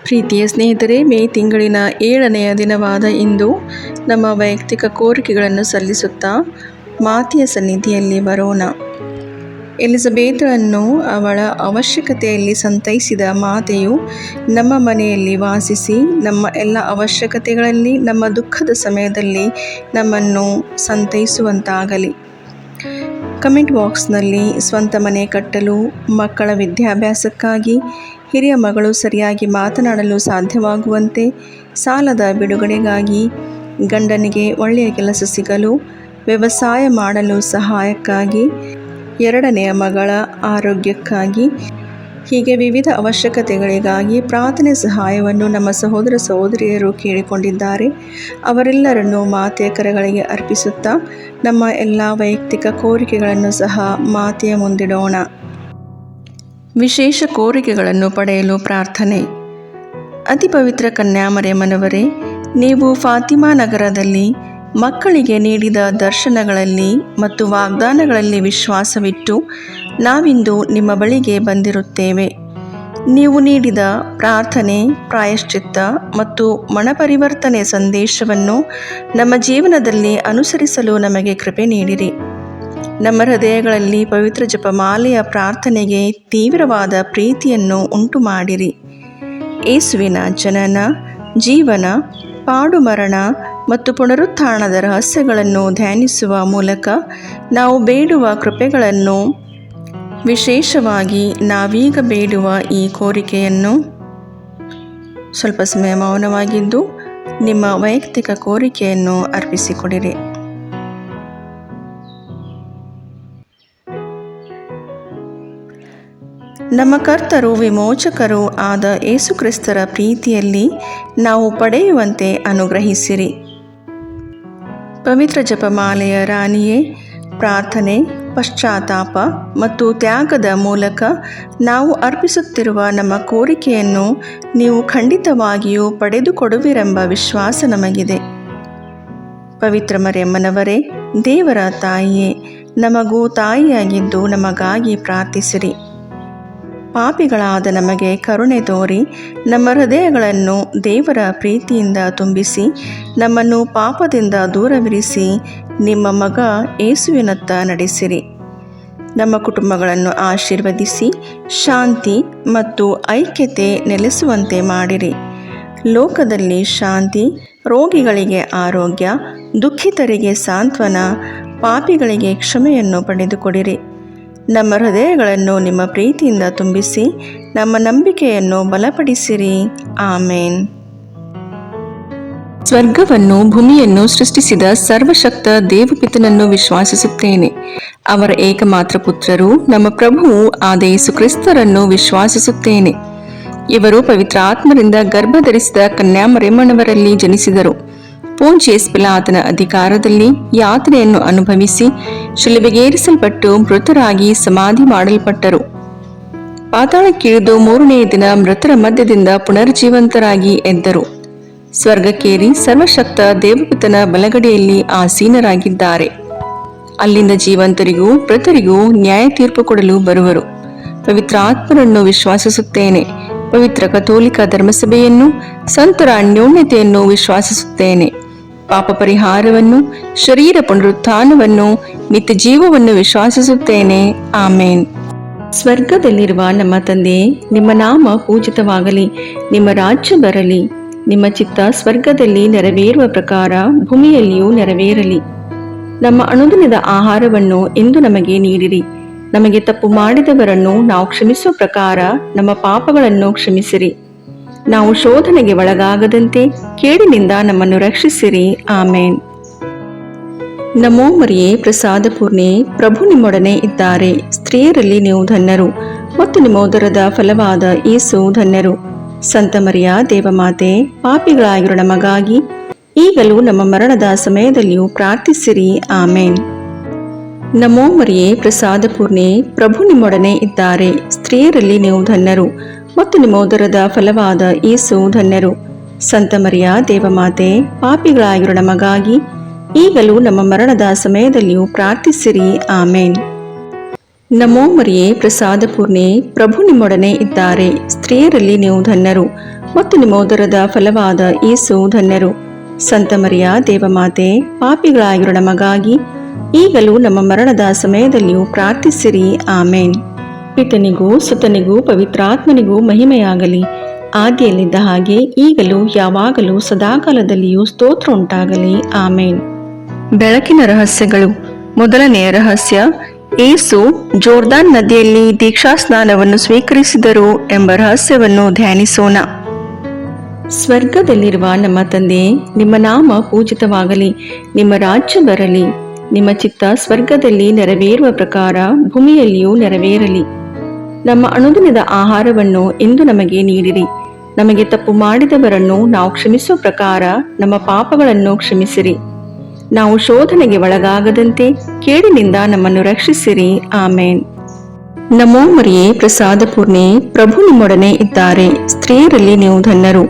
ಪ್ರೀತಿಯ ಸ್ನೇಹಿತರೆ, ಮೇ ತಿಂಗಳಿನ 7ನೆಯ ದಿನವಾದ ಇಂದು ನಮ್ಮ ವೈಯಕ್ತಿಕ ಕೋರಿಕೆಗಳನ್ನು ಸಲ್ಲಿಸುತ್ತಾ ಮಾತೆಯ ಸನ್ನಿಧಿಯಲ್ಲಿ ಬರೋಣ. ಎಲಿಜಬೇತಳನ್ನು ಅವಳ ಅವಶ್ಯಕತೆಯಲ್ಲಿ ಸಂತೈಸಿದ ಮಾತೆಯು ನಮ್ಮ ಮನೆಯಲ್ಲಿ ವಾಸಿಸಿ ನಮ್ಮ ಎಲ್ಲ ಅವಶ್ಯಕತೆಗಳಲ್ಲಿ ನಮ್ಮ ದುಃಖದ ಸಮಯದಲ್ಲಿ ನಮ್ಮನ್ನು ಸಂತೈಸುವಂತಾಗಲಿ. ಕಮೆಂಟ್ ಬಾಕ್ಸ್ನಲ್ಲಿ ಸ್ವಂತ ಮನೆ ಕಟ್ಟಲು, ಮಕ್ಕಳ ವಿದ್ಯಾಭ್ಯಾಸಕ್ಕಾಗಿ, ಹಿರಿಯ ಮಗಳು ಸರಿಯಾಗಿ ಮಾತನಾಡಲು ಸಾಧ್ಯವಾಗುವಂತೆ, ಸಾಲದ ಬಿಡುಗಡೆಗಾಗಿ, ಗಂಡನಿಗೆ ಒಳ್ಳೆಯ ಕೆಲಸ ಸಿಗಲು, ವ್ಯವಸಾಯ ಮಾಡಲು ಸಹಾಯಕ್ಕಾಗಿ, 2ನೆಯ ಮಗಳ ಆರೋಗ್ಯಕ್ಕಾಗಿ, ಹೀಗೆ ವಿವಿಧ ಅವಶ್ಯಕತೆಗಳಿಗಾಗಿ ಪ್ರಾರ್ಥನೆ ಸಹಾಯವನ್ನು ನಮ್ಮ ಸಹೋದರ ಸಹೋದರಿಯರು ಕೇಳಿಕೊಂಡಿದ್ದಾರೆ. ಅವರೆಲ್ಲರನ್ನು ಮಾತೆಯ ಕರಗಳಿಗೆ ಅರ್ಪಿಸುತ್ತಾ ನಮ್ಮ ಎಲ್ಲ ವೈಯಕ್ತಿಕ ಕೋರಿಕೆಗಳನ್ನು ಸಹ ಮಾತೆಯ ಮುಂದಿಡೋಣ. ವಿಶೇಷ ಕೋರಿಕೆಗಳನ್ನು ಪಡೆಯಲು ಪ್ರಾರ್ಥನೆ. ಅತಿ ಪವಿತ್ರ ಕನ್ಯಾಮರಿಯಮ್ಮನವರೇ, ನೀವು ಫಾತಿಮಾ ನಗರದಲ್ಲಿ ಮಕ್ಕಳಿಗೆ ನೀಡಿದ ದರ್ಶನಗಳಲ್ಲಿ ಮತ್ತು ವಾಗ್ದಾನಗಳಲ್ಲಿ ವಿಶ್ವಾಸವಿಟ್ಟು ನಾವಿಂದು ನಿಮ್ಮ ಬಳಿಗೆ ಬಂದಿರುತ್ತೇವೆ. ನೀವು ನೀಡಿದ ಪ್ರಾರ್ಥನೆ, ಪ್ರಾಯಶ್ಚಿತ್ತ ಮತ್ತು ಮನಪರಿವರ್ತನೆ ಸಂದೇಶವನ್ನು ನಮ್ಮ ಜೀವನದಲ್ಲಿ ಅನುಸರಿಸಲು ನಮಗೆ ಕೃಪೆ ನೀಡಿರಿ. ನಮ್ಮ ಹೃದಯಗಳಲ್ಲಿ ಪವಿತ್ರ ಜಪಮಾಲೆಯ ಪ್ರಾರ್ಥನೆಗೆ ತೀವ್ರವಾದ ಪ್ರೀತಿಯನ್ನು ಉಂಟು ಮಾಡಿರಿ. ಯೇಸುವಿನ ಜನನ, ಜೀವನ, ಪಾಡುಮರಣ ಮತ್ತು ಪುನರುತ್ಥಾನದ ರಹಸ್ಯಗಳನ್ನು ಧ್ಯಾನಿಸುವ ಮೂಲಕ ನಾವು ಬೇಡುವ ಕೃಪೆಗಳನ್ನು, ವಿಶೇಷವಾಗಿ ನಾವೀಗ ಬೇಡುವ ಈ ಕೋರಿಕೆಯನ್ನು, ಸ್ವಲ್ಪ ಸಮಯ ಮೌನವಾಗಿದ್ದು ನಿಮ್ಮ ವೈಯಕ್ತಿಕ ಕೋರಿಕೆಯನ್ನು ಅರ್ಪಿಸಿಕೊಡಿರಿ. ನಮ್ಮ ಕರ್ತರು ವಿಮೋಚಕರೂ ಆದ ಯೇಸುಕ್ರಿಸ್ತರ ಪ್ರೀತಿಯಲ್ಲಿ ನಾವು ಪಡೆಯುವಂತೆ ಅನುಗ್ರಹಿಸಿರಿ. ಪವಿತ್ರ ಜಪಮಾಲೆಯ ರಾಣಿಯೇ, ಪ್ರಾರ್ಥನೆ, ಪಶ್ಚಾತ್ತಾಪ ಮತ್ತು ತ್ಯಾಗದ ಮೂಲಕ ನಾವು ಅರ್ಪಿಸುತ್ತಿರುವ ನಮ್ಮ ಕೋರಿಕೆಯನ್ನು ನೀವು ಖಂಡಿತವಾಗಿಯೂ ಪಡೆದುಕೊಡುವಿರೆಂಬ ವಿಶ್ವಾಸ ನಮಗಿದೆ. ಪವಿತ್ರ ಮರಿಯಮ್ಮನವರೇ, ದೇವರ ತಾಯಿಯೇ, ನಮಗೂ ತಾಯಿಯಾಗಿದ್ದು ನಮಗಾಗಿ ಪ್ರಾರ್ಥಿಸಿರಿ. ಪಾಪಿಗಳಾದ ನಮಗೆ ಕರುಣೆ ತೋರಿ ನಮ್ಮ ಹೃದಯಗಳನ್ನು ದೇವರ ಪ್ರೀತಿಯಿಂದ ತುಂಬಿಸಿ ನಮ್ಮನ್ನು ಪಾಪದಿಂದ ದೂರವಿರಿಸಿ ನಿಮ್ಮ ಮಗ ಯೇಸುವಿನತ್ತ ನಡೆಸಿರಿ. ನಮ್ಮ ಕುಟುಂಬಗಳನ್ನು ಆಶೀರ್ವದಿಸಿ ಶಾಂತಿ ಮತ್ತು ಐಕ್ಯತೆ ನೆಲೆಸುವಂತೆ ಮಾಡಿರಿ. ಲೋಕದಲ್ಲಿ ಶಾಂತಿ, ರೋಗಿಗಳಿಗೆ ಆರೋಗ್ಯ, ದುಃಖಿತರಿಗೆ ಸಾಂತ್ವನ, ಪಾಪಿಗಳಿಗೆ ಕ್ಷಮೆಯನ್ನು ಪಡೆದುಕೊಡಿರಿ. ನಮ್ಮ ಹೃದಯಗಳನ್ನು ನಿಮ್ಮ ಪ್ರೀತಿಯಿಂದ ತುಂಬಿಸಿ ನಮ್ಮ ನಂಬಿಕೆಯನ್ನು ಬಲಪಡಿಸಿರಿ. ಆಮೇನ್. ಸ್ವರ್ಗವನ್ನು ಭೂಮಿಯನ್ನು ಸೃಷ್ಟಿಸಿದ ಸರ್ವಶಕ್ತ ದೇವಪಿತನನ್ನು ವಿಶ್ವಾಸಿಸುತ್ತೇನೆ. ಅವರ ಏಕಮಾತ್ರ ಪುತ್ರರು ನಮ್ಮ ಪ್ರಭುವು ಆದ ಯೇಸು ಕ್ರಿಸ್ತರನ್ನು ವಿಶ್ವಾಸಿಸುತ್ತೇನೆ. ಇವರು ಪವಿತ್ರಾತ್ಮರಿಂದ ಗರ್ಭಧರಿಸಿದ ಕನ್ಯಾಮರಿಯಮ್ಮನವರಲ್ಲಿ ಜನಿಸಿದರು. ಪೋಂಚಿಯಸ್ ಪಿಲಾತನ ಅಧಿಕಾರದಲ್ಲಿ ಯಾತನೆಯನ್ನು ಅನುಭವಿಸಿ ಶಿಲುಬೆಗೇರಿಸಲ್ಪಟ್ಟು ಮೃತರಾಗಿ ಸಮಾಧಿ ಮಾಡಲ್ಪಟ್ಟರು. ಪಾತಾಳಕ್ಕಿಳಿದು 3ನೇ ದಿನ ಮೃತರ ಮಧ್ಯದಿಂದ ಪುನರ್ಜೀವಂತರಾಗಿ ಎದ್ದರು. ಸ್ವರ್ಗಕ್ಕೇರಿ ಸರ್ವಶಕ್ತ ದೇವಪಿತನ ಬಲಗಡೆಯಲ್ಲಿ ಆಸೀನರಾಗಿದ್ದಾರೆ. ಅಲ್ಲಿಂದ ಜೀವಂತರಿಗೂ ಮೃತರಿಗೂ ನ್ಯಾಯ ತೀರ್ಪು ಕೊಡಲು ಬರುವರು. ಪವಿತ್ರಾತ್ಮರನ್ನು ವಿಶ್ವಾಸಿಸುತ್ತೇನೆ. ಪವಿತ್ರ ಕಥೋಲಿಕ ಧರ್ಮಸಭೆಯನ್ನು, ಸಂತರ ಅನ್ಯೋನ್ಯತೆಯನ್ನು ವಿಶ್ವಾಸಿಸುತ್ತೇನೆ. ಪಾಪ ಪರಿಹಾರವನ್ನು, ಶರೀರ ಪುನರುತ್ಥಾನವನ್ನು, ನಿತ್ಯ ಜೀವವನ್ನು ವಿಶ್ವಾಸಿಸುತ್ತೇನೆ. ಆಮೇನ್. ಸ್ವರ್ಗದಲ್ಲಿರುವ ನಮ್ಮ ತಂದೆಯೇ, ನಿಮ್ಮ ನಾಮ ಪೂಜಿತವಾಗಲಿ. ನಿಮ್ಮ ರಾಜ್ಯ ಬರಲಿ. ನಿಮ್ಮ ಚಿತ್ತ ಸ್ವರ್ಗದಲ್ಲಿ ನೆರವೇರುವ ಪ್ರಕಾರ ಭೂಮಿಯಲ್ಲಿಯೂ ನೆರವೇರಲಿ. ನಮ್ಮ ಅನುದಿನದ ಆಹಾರವನ್ನು ಇಂದು ನಮಗೆ ನೀಡಿರಿ. ನಮಗೆ ತಪ್ಪು ಮಾಡಿದವರನ್ನು ನಾವು ಕ್ಷಮಿಸುವ ಪ್ರಕಾರ ನಮ್ಮ ಪಾಪಗಳನ್ನು ಕ್ಷಮಿಸಿರಿ. ನಾವು ಶೋಧನೆಗೆ ಒಳಗಾಗದಂತೆ ಕೇಡಿನಿಂದ ನಮ್ಮನ್ನು ರಕ್ಷಿಸಿರಿ. ಆಮೇನ್. ನಮೋ ಮರಿಯೇ, ಪ್ರಸಾದ ಪೂರ್ಣೆ, ಪ್ರಭು ನಿಮ್ಮೊಡನೆ ಇದ್ದಾರೆ. ಸ್ತ್ರೀಯರಲ್ಲಿ ನೀವು ಧನ್ಯರು ಮತ್ತು ನಿಮ್ಮ ಉದರದ ಫಲವಾದ ಯೇಸು ಧನ್ಯರು. ಸಂತ ಮರಿಯ ದೇವಮಾತೆ, ಪಾಪಿಗಳಾಗಿರೋ ನಮಗಾಗಿ ಈಗಲೂ ನಮ್ಮ ಮರಣದ ಸಮಯದಲ್ಲಿಯೂ ಪ್ರಾರ್ಥಿಸಿರಿ. ಆಮೇನ್. ನಮೋ ಮರಿಯೇ, ಪ್ರಸಾದ ಪೂರ್ಣೆ, ಪ್ರಭು ನಿಮ್ಮೊಡನೆ ಇದ್ದಾರೆ. ಸ್ತ್ರೀಯರಲ್ಲಿ ನೀವು ಧನ್ಯರು ಮತ್ತು ನಿಮ್ಮ ಉದರದ ಫಲವಾದ ಯೇಸು ಧನ್ಯರು. ಸಂತ ಮರಿಯ ದೇವಮಾತೆ, ಪಾಪಿಗಳಾಗಿರೋ ನಮಗಾಗಿ ಈಗಲೂ ನಮ್ಮ ಮರಣದ ಸಮಯದಲ್ಲಿಯೂ ಪ್ರಾರ್ಥಿಸಿರಿ. ಆಮೇನ್. ನಮೋ ಮರಿಯೇ, ಪ್ರಸಾದ ಪೂರ್ಣೆ, ಪ್ರಭು ನಿಮ್ಮೊಡನೆ ಇದ್ದಾರೆ. ಸ್ತ್ರೀಯರಲ್ಲಿ ನೀವು ಧನ್ಯರು ಮತ್ತು ನಿಮ್ಮ ಉದರದ ಫಲವಾದ ಯೇಸು ಧನ್ಯರು. ಸಂತ ಮರಿಯ ದೇವಮಾತೆ, ಪಾಪಿಗಳಾಗಿರೋ ನಮಗಾಗಿ ಈಗಲೂ ನಮ್ಮ ಮರಣದ ಸಮಯದಲ್ಲಿಯೂ ಪ್ರಾರ್ಥಿಸಿರಿ. ಆಮೇನ್. ಪಿತನಿಗೂ ಸುತನಿಗೂ ಪವಿತ್ರಾತ್ಮನಿಗೂ ಮಹಿಮೆಯಾಗಲಿ, ಆದಿಯಲ್ಲಿದ್ದ ಹಾಗೆ ಈಗಲೂ ಯಾವಾಗಲೂ ಸದಾಕಾಲದಲ್ಲಿಯೂ ಸ್ತೋತ್ರ ಉಂಟಾಗಲಿ. ಆಮೇನ್. ಬೆಳಕಿನ ರಹಸ್ಯಗಳು. ಮೊದಲನೆಯ ರಹಸ್ಯ, ಯೇಸು ಜೋರ್ದಾನ್ ನದಿಯಲ್ಲಿ ದೀಕ್ಷಾಸ್ನಾನವನ್ನು ಸ್ವೀಕರಿಸಿದರು ಎಂಬ ರಹಸ್ಯವನ್ನು ಧ್ಯಾನಿಸೋಣ. ಸ್ವರ್ಗದಲ್ಲಿರುವ ನಮ್ಮ ತಂದೆ, ನಿಮ್ಮ ನಾಮ ಪೂಜಿತವಾಗಲಿ, ನಿಮ್ಮ ರಾಜ್ಯ ಬರಲಿ, ನಿಮ್ಮ ಚಿತ್ತ ಸ್ವರ್ಗದಲ್ಲಿ ನೆರವೇರುವ ಪ್ರಕಾರ ಭೂಮಿಯಲ್ಲಿಯೂ ನೆರವೇರಲಿ. ನಮ್ಮ ಅನುದಿನದ ಆಹಾರವನ್ನು ಇಂದು ನಮಗೆ ನೀಡಿರಿ. ನಮಗೆ ತಪ್ಪು ಮಾಡಿದವರನ್ನು ನಾವು ಕ್ಷಮಿಸುವ ಪ್ರಕಾರ ನಮ್ಮ ಪಾಪಗಳನ್ನು ಕ್ಷಮಿಸಿರಿ. ನಾವು ಶೋಧನೆಗೆ ಒಳಗಾಗದಂತೆ ಕೇಡಿನಿಂದ ನಮ್ಮನ್ನು ರಕ್ಷಿಸಿರಿ. ಆಮೇನ್. ನಮೋ ಮರಿಯೇ, ಪ್ರಸಾದ ಪೂರ್ಣೆ, ಪ್ರಭು ನಿಮ್ಮೊಡನೆ ಇದ್ದಾರೆ. ಸ್ತ್ರೀಯರಲ್ಲಿ ನೀವು ಧನ್ಯರು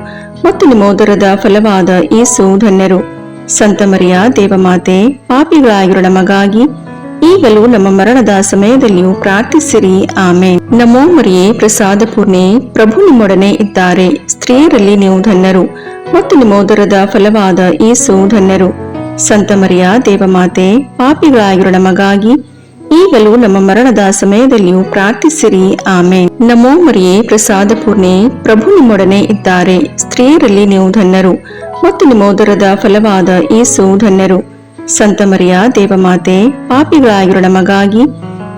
ಮತ್ತು ನಿಮ್ಮ ಉದರದ ಫಲವಾದ ಯೇಸು ಧನ್ಯರು. ಸಂತ ಮರಿಯ ದೇವಮಾತೆ, ಪಾಪಿಗಳಾಗಿರೋ ನಮಗಾಗಿ ಈಗಲೂ ನಮ್ಮ ಮರಣದ ಸಮಯದಲ್ಲಿಯೂ ಪ್ರಾರ್ಥಿಸಿರಿ. ಆಮೇನ್. ನಮೋ ಮರಿಯೇ, ಪ್ರಸಾದ ಪೂರ್ಣೆ, ಪ್ರಭು ನಿಮ್ಮೊಡನೆ ಇದ್ದಾರೆ. ಸ್ತ್ರೀಯರಲ್ಲಿ ನೀವು ಧನ್ಯರು ಮತ್ತು ನಿಮ್ಮ ಉದರದ ಫಲವಾದ ಯೇಸು ಧನ್ಯರು. ಸಂತ ಮರಿಯ ದೇವಮಾತೆ, ಪಾಪಿಗಳಾಗಿರೋ ನಮಗಾಗಿ ಈಗಲೂ ನಮ್ಮ ಮರಣದ ಸಮಯದಲ್ಲಿಯೂ ಪ್ರಾರ್ಥಿಸಿರಿ. ಆಮೇನ್. ನಮೋ ಮರಿಯೇ, ಪ್ರಸಾದ ಪೂರ್ಣೆ, ಪ್ರಭು ನಿಮ್ಮೊಡನೆ ಇದ್ದಾರೆ. ಸ್ತ್ರೀಯರಲ್ಲಿ ನೀವು ಧನ್ಯರು ಮತ್ತು ನಿಮ್ಮ ಉದರದ ಫಲವಾದ ಯೇಸು ಧನ್ಯರು. ಸಂತ ಮರಿಯ ದೇವಮಾತೆ, ಪಾಪಿಗಳಾಗಿರೋ ನಮಗಾಗಿ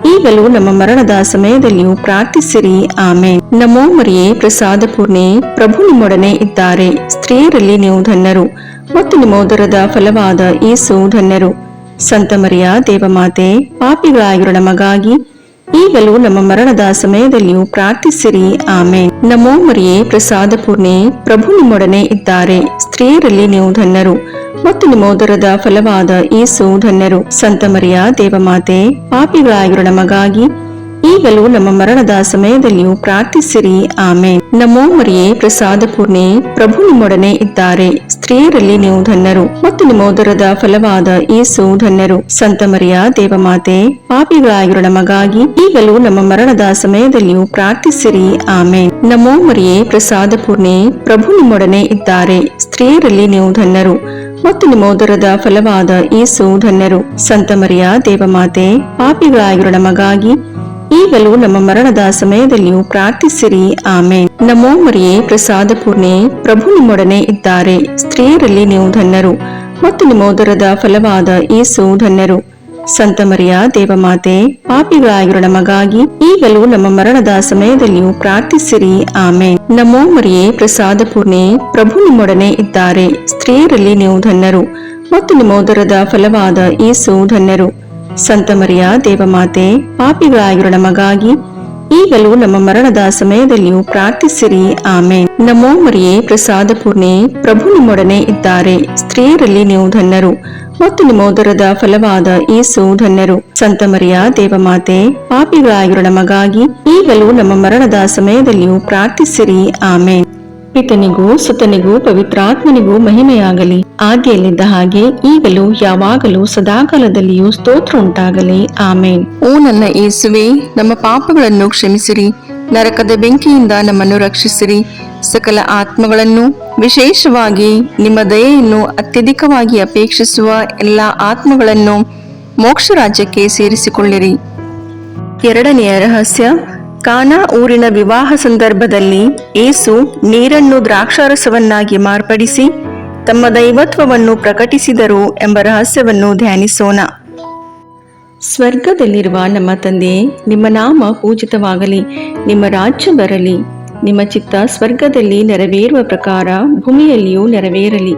ಈಗಲೂ ನಮ್ಮ ಮರಣದ ಸಮಯದಲ್ಲಿಯೂ ಪ್ರಾರ್ಥಿಸಿರಿ. ಆಮೇನ್. ನಮೋ ಮರಿಯೇ, ಪ್ರಸಾದ ಪೂರ್ಣೆ, ಪ್ರಭು ನಿಮ್ಮೊಡನೆ ಇದ್ದಾರೆ. ಸ್ತ್ರೀಯರಲ್ಲಿ ನೀವು ಧನ್ಯರು ಮತ್ತು ನಿಮ್ಮ ಉದರದ ಫಲವಾದ ಯೇಸು ಧನ್ಯರು. ಸಂತ ಮರಿಯ ದೇವಮಾತೆ, ಪಾಪಿಗಳಾಗಿರೋ ನಮಗಾಗಿ ಈಗಲೂ ನಮ್ಮ ಮರಣದ ಸಮಯದಲ್ಲಿಯೂ ಪ್ರಾರ್ಥಿಸಿರಿ. ಆಮೇನ್. ನಮೋ ಮರಿಯೇ, ಪ್ರಸಾದ ಪೂರ್ಣೆ, ಪ್ರಭು ನಿಮ್ಮೊಡನೆ ಇದ್ದಾರೆ. ಸ್ತ್ರೀಯರಲ್ಲಿ ನೀವು ಧನ್ಯರು ಮತ್ತು ನಿಮ್ಮ ಉದರದ ಫಲವಾದ ಯೇಸು ಧನ್ಯರು. ಸಂತ ಮರಿಯ ದೇವಮಾತೆ, ಪಾಪಿಗಳಾಗಿರೋ ನಮಗಾಗಿ ಈಗಲೂ ನಮ್ಮ ಮರಣದ ಸಮಯದಲ್ಲಿಯೂ ಪ್ರಾರ್ಥಿಸಿರಿ. ಆಮೇನ್. ನಮೋ ಮರಿಯೇ, ಪ್ರಸಾದ ಪೂರ್ಣೆ, ಪ್ರಭು ನಿಮ್ಮೊಡನೆ ಇದ್ದಾರೆ. ಸ್ತ್ರೀಯರಲ್ಲಿ ನೀವು ಧನ್ಯರು ಮತ್ತು ನಿಮ್ಮ ಉದರದ ಫಲವಾದ ಯೇಸು ಧನ್ಯರು. ಸಂತ ಮರಿಯ ದೇವಮಾತೆ, ಪಾಪಿಗಳಾಗಿರೋ ನಮಗಾಗಿ ಈಗಲೂ ನಮ್ಮ ಮರಣದ ಸಮಯದಲ್ಲಿಯೂ ಪ್ರಾರ್ಥಿಸಿರಿ. ಆಮೇನ್. ನಮೋ ಮರಿಯೇ, ಪ್ರಸಾದ ಪೂರ್ಣೆ, ಪ್ರಭು ನಿಮ್ಮೊಡನೆ ಇದ್ದಾರೆ. ಸ್ತ್ರೀಯರಲ್ಲಿ ನೀವು ಧನ್ಯರು ಮತ್ತು ನಿಮ್ಮ ಉದರದ ಫಲವಾದ ಯೇಸು ಧನ್ಯರು. ಸಂತ ಮರಿಯ ದೇವಮಾತೆ, ಪಾಪಿಗಳಾಗಿರೋ ನಮಗಾಗಿ ಈಗಲೂ ನಮ್ಮ ಮರಣದ ಸಮಯದಲ್ಲಿಯೂ ಪ್ರಾರ್ಥಿಸಿರಿ. ಆಮೇನ್. ನಮೋ ಮರಿಯೇ, ಪ್ರಸಾದ ಪೂರ್ಣೆ, ಪ್ರಭು ನಿಮ್ಮೊಡನೆ ಇದ್ದಾರೆ. ಸ್ತ್ರೀಯರಲ್ಲಿ ನೀವು ಧನ್ಯರು ಮತ್ತು ನಿಮ್ಮ ಉದರದ ಫಲವಾದ ಯೇಸು ಧನ್ಯರು. ಸಂತ ಮರಿಯ ದೇವಮಾತೆ, ಪಾಪಿಗಳಾಗಿರೋ ನಮಗಾಗಿ ಈಗಲೂ ನಮ್ಮ ಮರಣದ ಸಮಯದಲ್ಲಿಯೂ ಪ್ರಾರ್ಥಿಸಿರಿ. ಆಮೇನ್. ನಮೋ ಮರಿಯೇ, ಪ್ರಸಾದ ಪೂರ್ಣೆ, ಪ್ರಭು ನಿಮ್ಮೊಡನೆ ಇದ್ದಾರೆ. ಸ್ತ್ರೀಯರಲ್ಲಿ ನೀವು ಧನ್ಯರು ಮತ್ತು ನಿಮ್ಮ ಉದರದ ಫಲವಾದ ಯೇಸು ಧನ್ಯರು. ಸಂತ ಮರಿಯ ದೇವಮಾತೆ, ಪಾಪಿಗಳಾಗಿರೋ ನಮಗಾಗಿ ಈಗಲೂ ನಮ್ಮ ಮರಣದ ಸಮಯದಲ್ಲಿಯೂ ಪ್ರಾರ್ಥಿಸಿರಿ. ಆಮೇನ್. ನಮೋ ಮರಿಯೇ, ಪ್ರಸಾದ ಪೂರ್ಣೆ, ಪ್ರಭು ನಿಮ್ಮೊಡನೆ ಇದ್ದಾರೆ. ಸ್ತ್ರೀಯರಲ್ಲಿ ನೀವು ಧನ್ಯರು ಮತ್ತು ನಿಮ್ಮ ಉದರದ ಫಲವಾದ ಯೇಸು ಧನ್ಯರು. ಸಂತ ಮರಿಯ ದೇವಮಾತೆ, ಪಾಪಿಗಳಾಗಿರೋ ನಮಗಾಗಿ ಈಗಲೂ ನಮ್ಮ ಮರಣದ ಸಮಯದಲ್ಲಿಯೂ ಪ್ರಾರ್ಥಿಸಿರಿ. ಆಮೇನ್. ಪಿತನಿಗೂ ಸುತನಿಗೂ ಪವಿತ್ರಾತ್ಮನಿಗೂ ಮಹಿಮೆಯಾಗಲಿ, ಆದಿಯಲ್ಲಿದ್ದ ಹಾಗೆ ಈಗಲೂ ಯಾವಾಗಲೂ ಸದಾಕಾಲದಲ್ಲಿಯೂ ಸ್ತೋತ್ರ ಉಂಟಾಗಲಿ. ಆಮೇನ್. ಓ ನನ್ನ ಯೇಸುವೆ, ನಮ್ಮ ಪಾಪಗಳನ್ನು ಕ್ಷಮಿಸಿರಿ, ನರಕದ ಬೆಂಕಿಯಿಂದ ನಮ್ಮನ್ನು ರಕ್ಷಿಸಿರಿ. ಸಕಲ ಆತ್ಮಗಳನ್ನು, ವಿಶೇಷವಾಗಿ ನಿಮ್ಮ ದಯೆಯನ್ನು ಅತ್ಯಧಿಕವಾಗಿ ಅಪೇಕ್ಷಿಸುವ ಎಲ್ಲ ಆತ್ಮಗಳನ್ನು ಮೋಕ್ಷ ರಾಜ್ಯಕ್ಕೆ ಸೇರಿಸಿಕೊಳ್ಳಿರಿ. ಎರಡನೆಯ ರಹಸ್ಯ, ಕಾನಾ ಊರಿನ ವಿವಾಹ ಸಂದರ್ಭದಲ್ಲಿ ಯೇಸು ನೀರನ್ನು ದ್ರಾಕ್ಷಾರಸವನ್ನಾಗಿ ಮಾರ್ಪಡಿಸಿ ತಮ್ಮ ದೈವತ್ವವನ್ನು ಪ್ರಕಟಿಸಿದರು ಎಂಬ ರಹಸ್ಯವನ್ನು ಧ್ಯಾನಿಸೋಣ. ಸ್ವರ್ಗದಲ್ಲಿರುವ ನಮ್ಮ ತಂದೆ, ನಿಮ್ಮ ನಾಮ ಪೂಜಿತವಾಗಲಿ, ನಿಮ್ಮ ರಾಜ್ಯ ಬರಲಿ, ನಿಮ್ಮ ಚಿತ್ತ ಸ್ವರ್ಗದಲ್ಲಿ ನೆರವೇರುವ ಪ್ರಕಾರ ಭೂಮಿಯಲ್ಲಿಯೂ ನೆರವೇರಲಿ.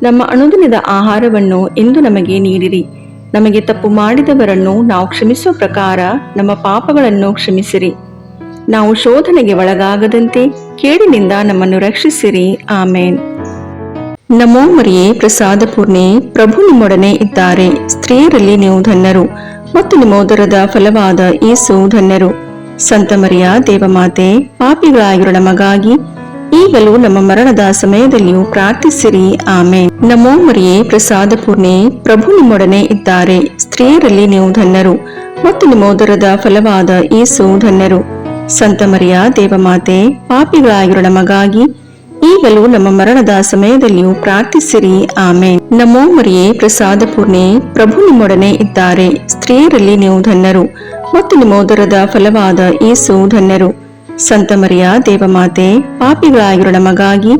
ನಮ್ಮ ಅನುದಿನದ ಆಹಾರವನ್ನು ಇಂದು ನಮಗೆ ನೀಡಿರಿ. ನಮಗೆ ತಪ್ಪು ಮಾಡಿದವರನ್ನು ನಾವು ಕ್ಷಮಿಸುವ ಪ್ರಕಾರ ನಮ್ಮ ಪಾಪಗಳನ್ನು ಕ್ಷಮಿಸಿರಿ. ನಾವು ಶೋಧನೆಗೆ ಒಳಗಾಗದಂತೆ ಕೇಡಿನಿಂದ ನಮ್ಮನ್ನು ರಕ್ಷಿಸಿರಿ. ಆಮೇನ್. ನಮೋ ಮರಿಯೇ, ಪ್ರಸಾದ ಪೂರ್ಣೆ, ಪ್ರಭು ನಿಮ್ಮೊಡನೆ ಇದ್ದಾರೆ. ಸ್ತ್ರೀಯರಲ್ಲಿ ನೀವು ಧನ್ಯರು ಮತ್ತು ನಿಮ್ಮ ಉದರದ ಫಲವಾದ ಯೇಸು ಧನ್ಯರು. ಸಂತ ಮರಿಯ ದೇವಮಾತೆ, ಪಾಪಿಗಳಾಗಿರೋ ನಮಗಾಗಿ ಈಗಲೂ ನಮ್ಮ ಮರಣದ ಸಮಯದಲ್ಲಿಯೂ ಪ್ರಾರ್ಥಿಸಿರಿ. ಆಮೇನ್. ನಮೋ ಮರಿಯೇ, ಪ್ರಸಾದ ಪೂರ್ಣೆ, ಪ್ರಭು ನಿಮ್ಮೊಡನೆ ಇದ್ದಾರೆ. ಸ್ತ್ರೀಯರಲ್ಲಿ ನೀವು ಧನ್ಯರು ಮತ್ತು ನಿಮ್ಮ ಉದರದ ಫಲವಾದ ಯೇಸು ಧನ್ಯರು. ಸಂತ ಮರಿಯ ದೇವಮಾತೆ, ಪಾಪಿಗಳಾಗಿರೋ ನಮಗಾಗಿ ಈಗಲೂ ನಮ್ಮ ಮರಣದ ಸಮಯದಲ್ಲಿಯೂ ಪ್ರಾರ್ಥಿಸಿರಿ. ಆಮೇನ್. ನಮೋ ಮರಿಯೇ, ಪ್ರಸಾದ ಪೂರ್ಣೆ, ಪ್ರಭು ನಿಮ್ಮೊಡನೆ ಇದ್ದಾರೆ. ಸ್ತ್ರೀಯರಲ್ಲಿ ನೀವು ಧನ್ಯರು ಮತ್ತು ನಿಮ್ಮ ಉದರದ ಫಲವಾದ ಯೇಸು ಧನ್ಯರು. ಸಂತ ಮರಿಯ ದೇವಮಾತೆ, ಪಾಪಿಗಳಾಗಿರೋ ನಮಗಾಗಿ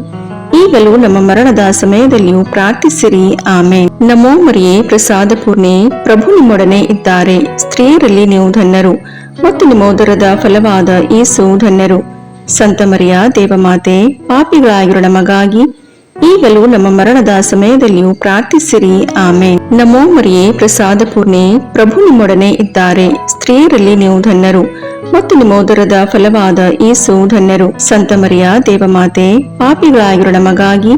ಈಗಲೂ ನಮ್ಮ ಮರಣದ ಸಮಯದಲ್ಲಿಯೂ ಪ್ರಾರ್ಥಿಸಿರಿ. ಆಮೇನ್. ನಮೋ ಮರಿಯೇ, ಪ್ರಸಾದ ಪೂರ್ಣೆ, ಪ್ರಭು ನಿಮ್ಮೊಡನೆ ಇದ್ದಾರೆ. ಸ್ತ್ರೀಯರಲ್ಲಿ ನೀವು ಧನ್ಯರು ಮತ್ತು ನಿಮ್ಮ ಉದರದ ಫಲವಾದ ಯೇಸು ಧನ್ಯರು. ಸಂತ ಮರಿಯ ದೇವಮಾತೆ, ಪಾಪಿಗಳಾಗಿರೋ ನಮಗಾಗಿ ಈಗಲೂ ನಮ್ಮ ಮರಣದ ಸಮಯದಲ್ಲಿಯೂ ಪ್ರಾರ್ಥಿಸಿರಿ. ಆಮೇನ್. ನಮೋ ಮರಿಯೇ, ಪ್ರಸಾದ ಪೂರ್ಣೆ, ಪ್ರಭು ನಿಮ್ಮೊಡನೆ ಇದ್ದಾರೆ. ಸ್ತ್ರೀಯರಲ್ಲಿ ನೀವು ಧನ್ಯರು ಮತ್ತು ನಿಮ್ಮ ಉದರದ ಫಲವಾದ ಯೇಸು ಧನ್ಯರು. ಸಂತ ಮರಿಯ ದೇವಮಾತೆ, ಪಾಪಿಗಳಾಗಿರೋ ನಮಗಾಗಿ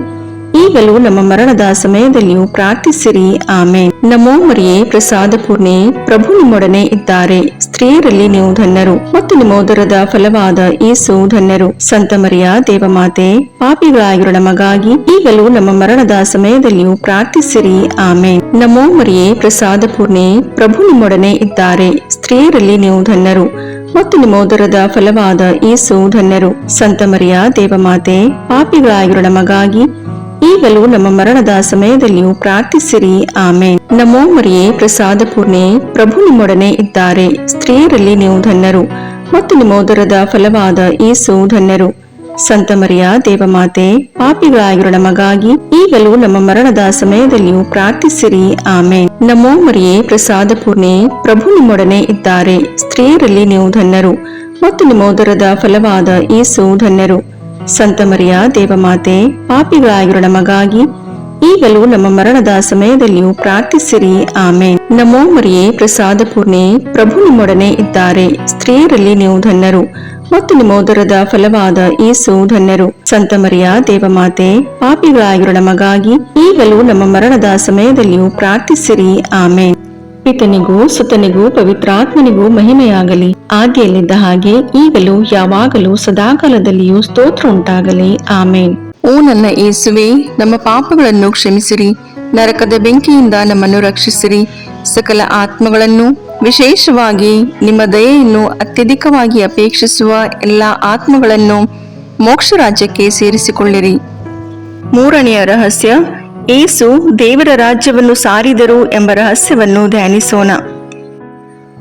ಈಗಲೂ ನಮ್ಮ ಮರಣದ ಸಮಯದಲ್ಲಿಯೂ ಪ್ರಾರ್ಥಿಸಿರಿ. ಆಮೇನ್. ನಮೋ ಮರಿಯೇ, ಪ್ರಸಾದ ಪೂರ್ಣೆ, ಪ್ರಭು ನಿಮ್ಮೊಡನೆ ಇದ್ದಾರೆ. ಸ್ತ್ರೀಯರಲ್ಲಿ ನೀವು ಧನ್ಯರು ಮತ್ತು ನಿಮ್ಮ ಉದರದ ಫಲವಾದ ಯೇಸು ಧನ್ಯರು. ಸಂತ ಮರಿಯ ದೇವಮಾತೆ, ಪಾಪಿಗಳಾಗಿರೋ ನಮಗಾಗಿ ಈಗಲೂ ನಮ್ಮ ಮರಣದ ಸಮಯದಲ್ಲಿಯೂ ಪ್ರಾರ್ಥಿಸಿರಿ. ಆಮೇನ್. ನಮೋ ಮರಿಯೇ, ಪ್ರಸಾದ ಪೂರ್ಣೆ, ಪ್ರಭು ನಿಮ್ಮೊಡನೆ ಇದ್ದಾರೆ. ಸ್ತ್ರೀಯರಲ್ಲಿ ನೀವು ಧನ್ಯರು ಮತ್ತು ನಿಮ್ಮ ಉದರದ ಫಲವಾದ ಯೇಸು ಧನ್ಯರು. ಸಂತ ಮರಿಯ ದೇವಮಾತೆ, ಪಾಪಿಗಳಾಗಿರೋ ನಮಗಾಗಿ ಈಗಲೂ ನಮ್ಮ ಮರಣದ ಸಮಯದಲ್ಲಿಯೂ ಪ್ರಾರ್ಥಿಸಿರಿ. ಆಮೇನ್. ನಮೋ ಮರಿಯೇ, ಪ್ರಸಾದ ಪೂರ್ಣೆ, ಪ್ರಭು ನಿಮ್ಮೊಡನೆ ಇದ್ದಾರೆ. ಸ್ತ್ರೀಯರಲ್ಲಿ ನೀವು ಧನ್ಯರು ಮತ್ತು ನಿಮ್ಮ ಉದರದ ಫಲವಾದ ಯೇಸು ಧನ್ಯರು. ಸಂತ ಮರಿಯ ದೇವಮಾತೆ, ಪಾಪಿಗಳಾಗಿರೋ ನಮಗಾಗಿ ಈಗಲೂ ನಮ್ಮ ಮರಣದ ಸಮಯದಲ್ಲಿಯೂ ಪ್ರಾರ್ಥಿಸಿರಿ. ಆಮೇನ್. ನಮೋ ಮರಿಯೇ, ಪ್ರಸಾದ ಪೂರ್ಣೆ, ಪ್ರಭು ನಿಮ್ಮೊಡನೆ ಇದ್ದಾರೆ. ಸ್ತ್ರೀಯರಲ್ಲಿ ನೀವು ಧನ್ಯರು ಮತ್ತು ನಿಮ್ಮ ಉದರದ ಫಲವಾದ ಯೇಸು ಧನ್ಯರು. ಸಂತ ಮರಿಯ ದೇವಮಾತೆ, ಪಾಪಿಗಳಾಗಿರೋ ನಮಗಾಗಿ ಈಗಲೂ ನಮ್ಮ ಮರಣದ ಸಮಯದಲ್ಲಿಯೂ ಪ್ರಾರ್ಥಿಸಿರಿ. ಆಮೇನ್. ನಮೋ ಮರಿಯೇ, ಪ್ರಸಾದ ಪೂರ್ಣೆ, ಪ್ರಭು ನಿಮ್ಮೊಡನೆ ಇದ್ದಾರೆ. ಸ್ತ್ರೀಯರಲ್ಲಿ ನೀವು ಧನ್ಯರು ಮತ್ತು ನಿಮ್ಮ ಉದರದ ಫಲವಾದ ಯೇಸು ಧನ್ಯರು. ಸಂತ ಮರಿಯ ದೇವಮಾತೆ, ಪಾಪಿಗಳಾಗಿರೋ ನಮಗಾಗಿ ಈಗಲೂ ನಮ್ಮ ಮರಣದ ಸಮಯದಲ್ಲಿಯೂ ಪ್ರಾರ್ಥಿಸಿರಿ. ಆಮೇನ್. ಪಿತನಿಗೂ ಸುತನಿಗೂ ಪವಿತ್ರಾತ್ಮನಿಗೂ ಮಹಿಮೆಯಾಗಲಿ, ಆದಿಯಲ್ಲಿದ್ದ ಹಾಗೆ ಈಗಲೂ ಯಾವಾಗಲೂ ಸದಾಕಾಲದಲ್ಲಿಯೂ ಸ್ತೋತ್ರ ಉಂಟಾಗಲಿ. ಆಮೇನ್. ಓ ನನ್ನ ಯೇಸುವೆ, ನಮ್ಮ ಪಾಪಗಳನ್ನು ಕ್ಷಮಿಸಿರಿ, ನರಕದ ಬೆಂಕಿಯಿಂದ ನಮ್ಮನ್ನು ರಕ್ಷಿಸಿರಿ, ಸಕಲ ಆತ್ಮಗಳನ್ನು, ವಿಶೇಷವಾಗಿ ನಿಮ್ಮ ದಯೆಯನ್ನು ಅತ್ಯಧಿಕವಾಗಿ ಅಪೇಕ್ಷಿಸುವ ಎಲ್ಲ ಆತ್ಮಗಳನ್ನು ಮೋಕ್ಷ ರಾಜ್ಯಕ್ಕೆ ಸೇರಿಸಿಕೊಳ್ಳಿರಿ. ಮೂರನೆಯ ರಹಸ್ಯ, ಯೇಸು ದೇವರ ರಾಜ್ಯವನ್ನು ಸಾರಿದರು ಎಂಬ ರಹಸ್ಯವನ್ನು ಧ್ಯಾನಿಸೋಣ.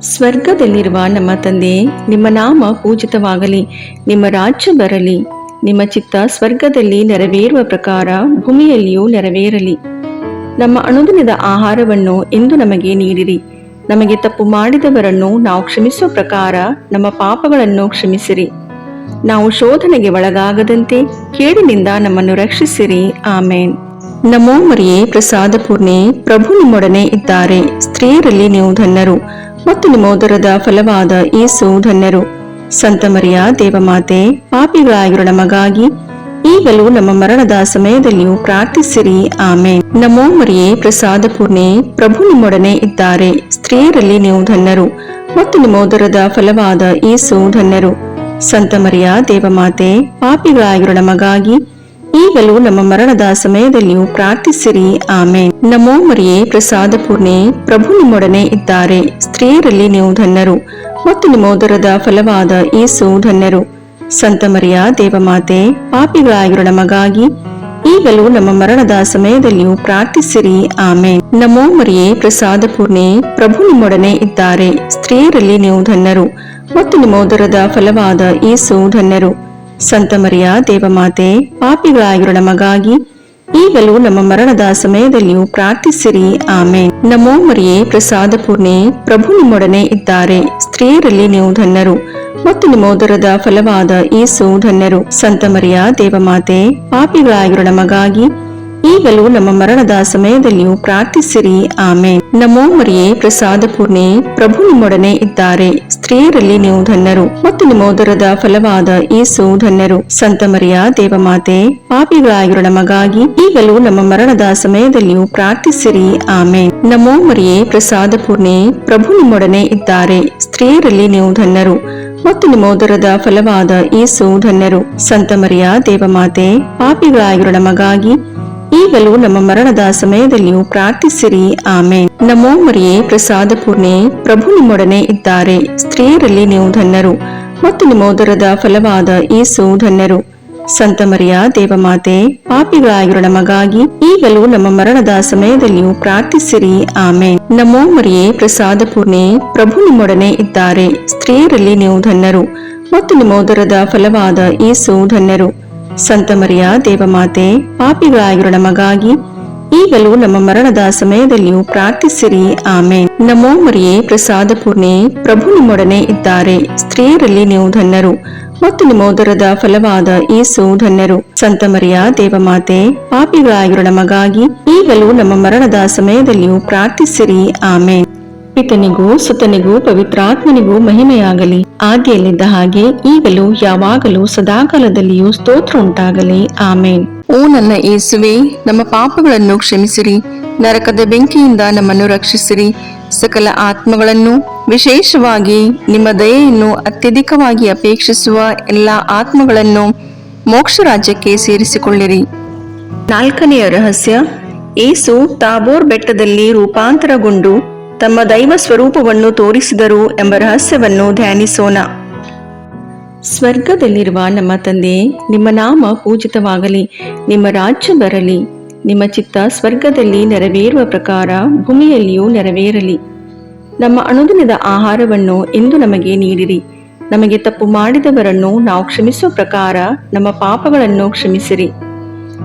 ಸ್ವರ್ಗದಲ್ಲಿರುವ ನಮ್ಮ ತಂದೆ, ನಿಮ್ಮ ನಾಮ ಪೂಜಿತವಾಗಲಿ, ನಿಮ್ಮ ರಾಜ್ಯ ಬರಲಿ, ನಿಮ್ಮ ಚಿತ್ತ ಸ್ವರ್ಗದಲ್ಲಿ ನೆರವೇರುವ ಪ್ರಕಾರ ಭೂಮಿಯಲ್ಲಿಯೂ ನೆರವೇರಲಿ. ನಮ್ಮ ಅನುದಿನದ ಆಹಾರವನ್ನು ಇಂದು ನಮಗೆ ನೀಡಿರಿ. ನಮಗೆ ತಪ್ಪು ಮಾಡಿದವರನ್ನು ನಾವು ಕ್ಷಮಿಸುವ ಪ್ರಕಾರ ನಮ್ಮ ಪಾಪಗಳನ್ನು ಕ್ಷಮಿಸಿರಿ. ನಾವು ಶೋಧನೆಗೆ ಒಳಗಾಗದಂತೆ ಕೇಡಿನಿಂದ ನಮ್ಮನ್ನು ರಕ್ಷಿಸಿರಿ. ಆಮೇನ್. ನಮೋ ಮರಿಯೇ, ಪ್ರಸಾದ ಪೂರ್ಣೆ, ಪ್ರಭು ನಿಮ್ಮೊಡನೆ ಇದ್ದಾರೆ. ಸ್ತ್ರೀಯರಲ್ಲಿ ನೀವು ಧನ್ಯರು ಮತ್ತು ನಿಮ್ಮ ಉದರದ ಫಲವಾದ ಯೇಸು ಧನ್ಯರು. ಸಂತ ಮರಿಯ ದೇವಮಾತೆ, ಪಾಪಿಗಳಾಗಿರೋ ನಮಗಾಗಿ ಈಗಲೂ ನಮ್ಮ ಮರಣದ ಸಮಯದಲ್ಲಿಯೂ ಪ್ರಾರ್ಥಿಸಿರಿ. ಆಮೇನ್. ನಮೋ ಮರಿಯೇ, ಪ್ರಸಾದ ಪೂರ್ಣೆ, ಪ್ರಭು ನಿಮ್ಮೊಡನೆ ಇದ್ದಾರೆ. ಸ್ತ್ರೀಯರಲ್ಲಿ ನೀವು ಧನ್ಯರು ಮತ್ತು ನಿಮ್ಮ ಉದರದ ಫಲವಾದ ಯೇಸು ಧನ್ಯರು. ಸಂತ ಮರಿಯ ದೇವಮಾತೆ, ಪಾಪಿಗಳಾಗಿರೋ ನಮಗಾಗಿ ಈಗಲೂ ನಮ್ಮ ಮರಣದ ಸಮಯದಲ್ಲಿಯೂ ಪ್ರಾರ್ಥಿಸಿರಿ. ಆಮೇನ್. ನಮೋ ಮರಿಯೇ, ಪ್ರಸಾದ ಪೂರ್ಣೆ, ಪ್ರಭು ನಿಮ್ಮೊಡನೆ ಇದ್ದಾರೆ. ಸ್ತ್ರೀಯರಲ್ಲಿ ನೀವು ಧನ್ಯರು ಮತ್ತು ನಿಮ್ಮ ಉದರದ ಫಲವಾದ ಯೇಸು ಧನ್ಯರು. ಸಂತ ಮರಿಯ ದೇವಮಾತೆ, ಪಾಪಿಗಳಾಗಿರೋ ನಮಗಾಗಿ ಈಗಲೂ ನಮ್ಮ ಮರಣದ ಸಮಯದಲ್ಲಿಯೂ ಪ್ರಾರ್ಥಿಸಿರಿ. ಆಮೇನ್. ನಮೋ ಮರಿಯೇ, ಪ್ರಸಾದ ಪೂರ್ಣೆ, ಪ್ರಭು ನಿಮ್ಮೊಡನೆ ಇದ್ದಾರೆ. ಸ್ತ್ರೀಯರಲ್ಲಿ ನೀವು ಧನ್ಯರು ಮತ್ತು ನಿಮ್ಮ ಉದರದ ಫಲವಾದ ಯೇಸು ಧನ್ಯರು. ಸಂತ ಮರಿಯ ದೇವಮಾತೆ, ಪಾಪಿಗಳಾಗಿರೋ ನಮಗಾಗಿ ಈಗಲೂ ನಮ್ಮ ಮರಣದ ಸಮಯದಲ್ಲಿಯೂ ಪ್ರಾರ್ಥಿಸಿರಿ. ಆಮೇನ್. ನಮೋ ಮರಿಯೇ, ಪ್ರಸಾದ ಪೂರ್ಣೆ, ಪ್ರಭು ನಿಮ್ಮೊಡನೆ ಇದ್ದಾರೆ. ಸ್ತ್ರೀಯರಲ್ಲಿ ನೀವು ಧನ್ಯರು ಮತ್ತು ನಿಮ್ಮ ಉದರದ ಫಲವಾದ ಯೇಸು ಧನ್ಯರು. ಸಂತ ಮರಿಯ ದೇವಮಾತೆ, ಪಾಪಿಗಳಾಗಿರೋ ನಮಗಾಗಿ ಈಗಲೂ ನಮ್ಮ ಮರಣದ ಸಮಯದಲ್ಲಿಯೂ ಪ್ರಾರ್ಥಿಸಿರಿ. ಆಮೇನ್. ನಮೋ ಮರಿಯೇ, ಪ್ರಸಾದ ಪೂರ್ಣೆ, ಪ್ರಭು ನಿಮ್ಮೊಡನೆ ಇದ್ದಾರೆ. ಸ್ತ್ರೀಯರಲ್ಲಿ ನೀವು ಧನ್ಯರು ಮತ್ತು ನಿಮ್ಮ ಉದರದ ಫಲವಾದ ಯೇಸು ಧನ್ಯರು. ಸಂತ ಮರಿಯ ದೇವಮಾತೆ, ಪಾಪಿಗಳಾಗಿರೋ ನಮಗಾಗಿ ಈಗಲೂ ನಮ್ಮ ಮರಣದ ಸಮಯದಲ್ಲಿಯೂ ಪ್ರಾರ್ಥಿಸಿರಿ. ಆಮೇನ್. ನಮೋ ಮರಿಯೇ, ಪ್ರಸಾದ ಪೂರ್ಣೆ, ಪ್ರಭು ನಿಮ್ಮೊಡನೆ ಇದ್ದಾರೆ. ಸ್ತ್ರೀಯರಲ್ಲಿ ನೀವು ಧನ್ಯರು ಮತ್ತು ನಿಮ್ಮ ಉದರದ ಫಲವಾದ ಯೇಸು ಧನ್ಯರು. ಸಂತ ಮರಿಯ ದೇವಮಾತೆ, ಪಾಪಿಗಳಾಗಿರೋ ನಮಗಾಗಿ ಈಗಲೂ ನಮ್ಮ ಮರಣದ ಸಮಯದಲ್ಲಿಯೂ ಪ್ರಾರ್ಥಿಸಿರಿ. ಆಮೇನ್. ನಮೋ ಮರಿಯೇ, ಪ್ರಸಾದ ಪೂರ್ಣೆ, ಪ್ರಭು ನಿಮ್ಮೊಡನೆ ಇದ್ದಾರೆ. ಸ್ತ್ರೀಯರಲ್ಲಿ ನೀವು ಧನ್ಯರು ಮತ್ತು ನಿಮ್ಮ ಉದರದ ಫಲವಾದ ಯೇಸು ಧನ್ಯರು. ಸಂತ ಮರಿಯ ದೇವಮಾತೆ, ಪಾಪಿಗಳಾಗಿರೋ ನಮಗಾಗಿ ಈಗಲೂ ನಮ್ಮ ಮರಣದ ಸಮಯದಲ್ಲಿಯೂ ಪ್ರಾರ್ಥಿಸಿರಿ. ಆಮೇನ್. ನಮೋ ಮರಿಯೇ, ಪ್ರಸಾದ ಪೂರ್ಣೆ, ಪ್ರಭು ನಿಮ್ಮೊಡನೆ ಇದ್ದಾರೆ. ಸ್ತ್ರೀಯರಲ್ಲಿ ನೀವು ಧನ್ಯರು ಮತ್ತು ನಿಮ್ಮ ಉದರದ ಫಲವಾದ ಯೇಸು ಧನ್ಯರು. ಸಂತ ಮರಿಯ ದೇವಮಾತೆ, ಪಾಪಿಗಳಾಗಿರೋ ನಮಗಾಗಿ ಈಗಲೂ ನಮ್ಮ ಮರಣದ ಸಮಯದಲ್ಲಿಯೂ ಪ್ರಾರ್ಥಿಸಿರಿ. ಆಮೇನ್. ನಮೋ ಮರಿಯೇ, ಪ್ರಸಾದ ಪೂರ್ಣೆ, ಪ್ರಭು ನಿಮ್ಮೊಡನೆ ಇದ್ದಾರೆ. ಸ್ತ್ರೀಯರಲ್ಲಿ ನೀವು ಧನ್ಯರು ಮತ್ತು ನಿಮ್ಮ ಉದರದ ಫಲವಾದ ಯೇಸು ಧನ್ಯರು. ಸಂತ ಮರಿಯ ದೇವಮಾತೆ, ಪಾಪಿಗಳಾಗಿರೋ ನಮಗಾಗಿ ಈಗಲೂ ನಮ್ಮ ಮರಣದ ಸಮಯದಲ್ಲಿಯೂ ಪ್ರಾರ್ಥಿಸಿರಿ. ಆಮೇನ್. ಪಿತನಿಗೂ ಸುತನಿಗೂ ಪವಿತ್ರಾತ್ಮನಿಗೂ ಮಹಿಮೆಯಾಗಲಿ, ಆದಿಯಲ್ಲಿದ್ದ ಹಾಗೆ ಈಗಲೂ ಯಾವಾಗಲೂ ಸದಾಕಾಲದಲ್ಲಿಯೂ ಸ್ತೋತ್ರ ಉಂಟಾಗಲಿ. ಆಮೇನ್. ಓ ನನ್ನ ಯೇಸುವೆ, ನಮ್ಮ ಪಾಪಗಳನ್ನು ಕ್ಷಮಿಸಿರಿ, ನರಕದ ಬೆಂಕಿಯಿಂದ ನಮ್ಮನ್ನು ರಕ್ಷಿಸಿರಿ, ಸಕಲ ಆತ್ಮಗಳನ್ನು, ವಿಶೇಷವಾಗಿ ನಿಮ್ಮ ದಯೆಯನ್ನು ಅತ್ಯಧಿಕವಾಗಿ ಅಪೇಕ್ಷಿಸುವ ಎಲ್ಲ ಆತ್ಮಗಳನ್ನು ಮೋಕ್ಷ ರಾಜ್ಯಕ್ಕೆ ಸೇರಿಸಿಕೊಳ್ಳಿರಿ. 4ನೆಯ ರಹಸ್ಯ, ಯೇಸು ತಾಬೋರ್ ಬೆಟ್ಟದಲ್ಲಿ ರೂಪಾಂತರಗೊಂಡು ತಮ್ಮ ದೈವ ಸ್ವರೂಪವನ್ನು ತೋರಿಸಿದರು ಎಂಬ ರಹಸ್ಯವನ್ನು ಧ್ಯಾನಿಸೋಣ. ಸ್ವರ್ಗದಲ್ಲಿರುವ ನಮ್ಮ ತಂದೆ, ನಿಮ್ಮ ನಾಮ ಪೂಜಿತವಾಗಲಿ, ನಿಮ್ಮ ರಾಜ್ಯ ಬರಲಿ, ನಿಮ್ಮ ಚಿತ್ತ ಸ್ವರ್ಗದಲ್ಲಿ ನೆರವೇರುವ ಪ್ರಕಾರ ಭೂಮಿಯಲ್ಲಿಯೂ ನೆರವೇರಲಿ. ನಮ್ಮ ಅನುದಿನದ ಆಹಾರವನ್ನು ಇಂದು ನಮಗೆ ನೀಡಿರಿ. ನಮಗೆ ತಪ್ಪು ಮಾಡಿದವರನ್ನು ನಾವು ಕ್ಷಮಿಸುವ ಪ್ರಕಾರ ನಮ್ಮ ಪಾಪಗಳನ್ನು ಕ್ಷಮಿಸಿರಿ.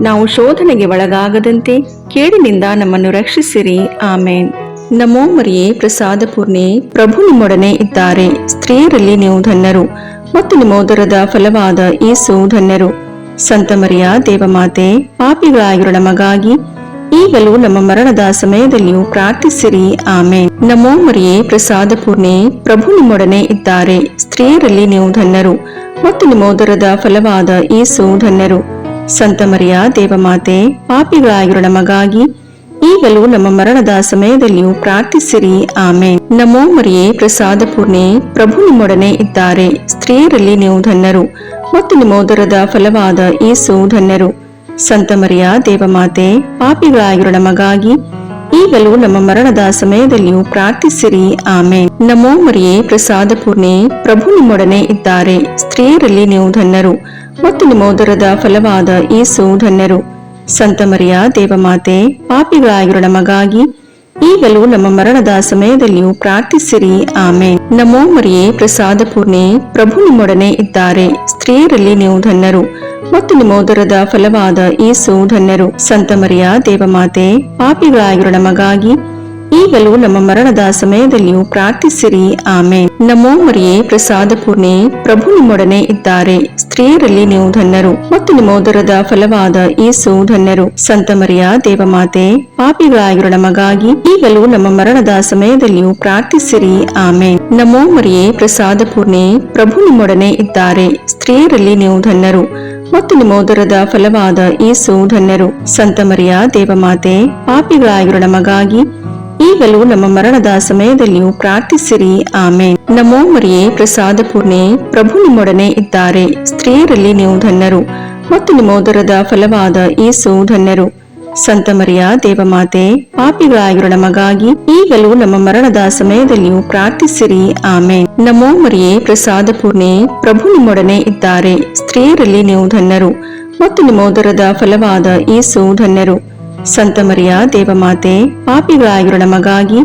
ನಾವು ಶೋಧನೆಗೆ ಒಳಗಾಗದಂತೆ ಕೇಡಿನಿಂದ ನಮ್ಮನ್ನು ರಕ್ಷಿಸಿರಿ. ಆಮೇನ್. ನಮೋ ಮರಿಯೇ, ಪ್ರಸಾದ ಪೂರ್ಣೆ, ಪ್ರಭು ನಿಮ್ಮೊಡನೆ ಇದ್ದಾರೆ. ಸ್ತ್ರೀಯರಲ್ಲಿ ನೀವು ಧನ್ಯರು ಮತ್ತು ನಿಮ್ಮ ಉದರದ ಫಲವಾದ ಯೇಸು ಧನ್ಯರು. ಸಂತ ಮರಿಯ ದೇವಮಾತೆ, ಪಾಪಿಗಳಾಗಿರೋ ನಮಗಾಗಿ ಈಗಲೂ ನಮ್ಮ ಮರಣದ ಸಮಯದಲ್ಲಿಯೂ ಪ್ರಾರ್ಥಿಸಿರಿ. ಆಮೇನ್. ನಮೋ ಮರಿಯೇ, ಪ್ರಸಾದ ಪೂರ್ಣೆ, ಪ್ರಭು ನಿಮ್ಮೊಡನೆ ಇದ್ದಾರೆ. ಸ್ತ್ರೀಯರಲ್ಲಿ ನೀವು ಧನ್ಯರು ಮತ್ತು ನಿಮ್ಮ ಉದರದ ಫಲವಾದ ಯೇಸು ಧನ್ಯರು. ಸಂತ ಮರಿಯ ದೇವಮಾತೆ, ಪಾಪಿಗಳಾಗಿರೋ ನಮಗಾಗಿ ಈಗಲೂ ನಮ್ಮ ಮರಣದ ಸಮಯದಲ್ಲಿಯೂ ಪ್ರಾರ್ಥಿಸಿರಿ. ಆಮೇನ್. ನಮೋ ಮರಿಯೇ, ಪ್ರಸಾದ ಪೂರ್ಣೆ, ಪ್ರಭು ನಿಮ್ಮೊಡನೆ ಇದ್ದಾರೆ. ಸ್ತ್ರೀಯರಲ್ಲಿ ನೀವು ಧನ್ಯರು ಮತ್ತು ನಿಮ್ಮ ಉದರದ ಫಲವಾದ ಯೇಸು ಧನ್ಯರು. ಸಂತ ಮರಿಯ ದೇವಮಾತೆ, ಪಾಪಿಗಳಾಗಿರೋ ನಮಗಾಗಿ ಈಗಲೂ ನಮ್ಮ ಮರಣದ ಸಮಯದಲ್ಲಿಯೂ ಪ್ರಾರ್ಥಿಸಿರಿ. ಆಮೇನ್. ನಮೋ ಮರಿಯೇ, ಪ್ರಸಾದ ಪೂರ್ಣೆ, ಪ್ರಭು ನಿಮ್ಮೊಡನೆ ಇದ್ದಾರೆ. ಸ್ತ್ರೀಯರಲ್ಲಿ ನೀವು ಧನ್ಯರು ಮತ್ತು ನಿಮ್ಮ ಉದರದ ಫಲವಾದ ಯೇಸು ಧನ್ಯರು. ಸಂತ ಮರಿಯ ದೇವಮಾತೆ, ಪಾಪಿಗಳಾಗಿರೋ ನಮಗಾಗಿ ಈಗಲೂ ನಮ್ಮ ಮರಣದ ಸಮಯದಲ್ಲಿಯೂ ಪ್ರಾರ್ಥಿಸಿರಿ. ಆಮೇನ್. ನಮೋ ಮರಿಯೇ, ಪ್ರಸಾದ ಪೂರ್ಣೆ, ಪ್ರಭು ನಿಮ್ಮೊಡನೆ ಇದ್ದಾರೆ. ಸ್ತ್ರೀಯರಲ್ಲಿ ನೀವು ಧನ್ಯರು ಮತ್ತು ನಿಮ್ಮ ಉದರದ ಫಲವಾದ ಯೇಸು ಧನ್ಯರು. ಸಂತ ಮರಿಯ ದೇವಮಾತೆ, ಪಾಪಿಗಳಾಗಿರೋ ನಮಗಾಗಿ ಈಗಲೂ ನಮ್ಮ ಮರಣದ ಸಮಯದಲ್ಲಿಯೂ ಪ್ರಾರ್ಥಿಸಿರಿ. ಆಮೇನ್. ನಮೋ ಮರಿಯೇ, ಪ್ರಸಾದ ಪೂರ್ಣೆ, ಪ್ರಭು ನಿಮ್ಮೊಡನೆ ಇದ್ದಾರೆ. ಸ್ತ್ರೀಯರಲ್ಲಿ ನೀವು ಧನ್ಯರು ಮತ್ತು ನಿಮ್ಮ ಉದರದ ಫಲವಾದ ಯೇಸು ಧನ್ಯರು. ಸಂತ ಮರಿಯ ದೇವಮಾತೆ, ಪಾಪಿಗಳಾಗಿರೋ ನಮಗಾಗಿ ಈಗಲೂ ನಮ್ಮ ಮರಣದ ಸಮಯದಲ್ಲಿಯೂ ಪ್ರಾರ್ಥಿಸಿರಿ. ಆಮೇನ್. ನಮೋ ಮರಿಯೇ, ಪ್ರಸಾದ ಪೂರ್ಣೆ, ಪ್ರಭು ನಿಮ್ಮೊಡನೆ ಇದ್ದಾರೆ. ಸ್ತ್ರೀಯರಲ್ಲಿ ನೀವು ಧನ್ಯರು ಮತ್ತು ನಿಮ್ಮ ಉದರದ ಫಲವಾದ ಯೇಸು ಧನ್ಯರು. ಸಂತ ಮರಿಯ ದೇವಮಾತೆ, ಪಾಪಿಗಳಾಗಿರೋ ನಮಗಾಗಿ ಈಗಲೂ ನಮ್ಮ ಮರಣದ ಸಮಯದಲ್ಲಿಯೂ ಪ್ರಾರ್ಥಿಸಿರಿ. ಆಮೇನ್. ನಮೋ ಮರಿಯೇ, ಪ್ರಸಾದ ಪೂರ್ಣೆ, ಪ್ರಭು ನಿಮ್ಮೊಡನೆ ಇದ್ದಾರೆ. ಸ್ತ್ರೀಯರಲ್ಲಿ ನೀವು ಧನ್ಯರು ಮತ್ತು ನಿಮ್ಮ ಉದರದ ಫಲವಾದ ಯೇಸು ಧನ್ಯರು. ಸಂತ ಮರಿಯ ದೇವಮಾತೆ, ಪಾಪಿಗಳಾಗಿರೋ ನಮಗಾಗಿ ಈಗಲೂ ನಮ್ಮ ಮರಣದ ಸಮಯದಲ್ಲಿಯೂ ಪ್ರಾರ್ಥಿಸಿರಿ. ಆಮೇನ್. ನಮೋ ಮರಿಯೇ, ಪ್ರಸಾದ ಪೂರ್ಣೆ, ಪ್ರಭು ನಿಮ್ಮೊಡನೆ ಇದ್ದಾರೆ. ಸ್ತ್ರೀಯರಲ್ಲಿ ನೀವು ಧನ್ಯರು ಮತ್ತು ನಿಮ್ಮ ಉದರದ ಫಲವಾದ ಯೇಸು ಧನ್ಯರು. ಸಂತ ಮರಿಯ ದೇವಮಾತೆ, ಪಾಪಿಗಳಾಗಿರೋ ನಮಗಾಗಿ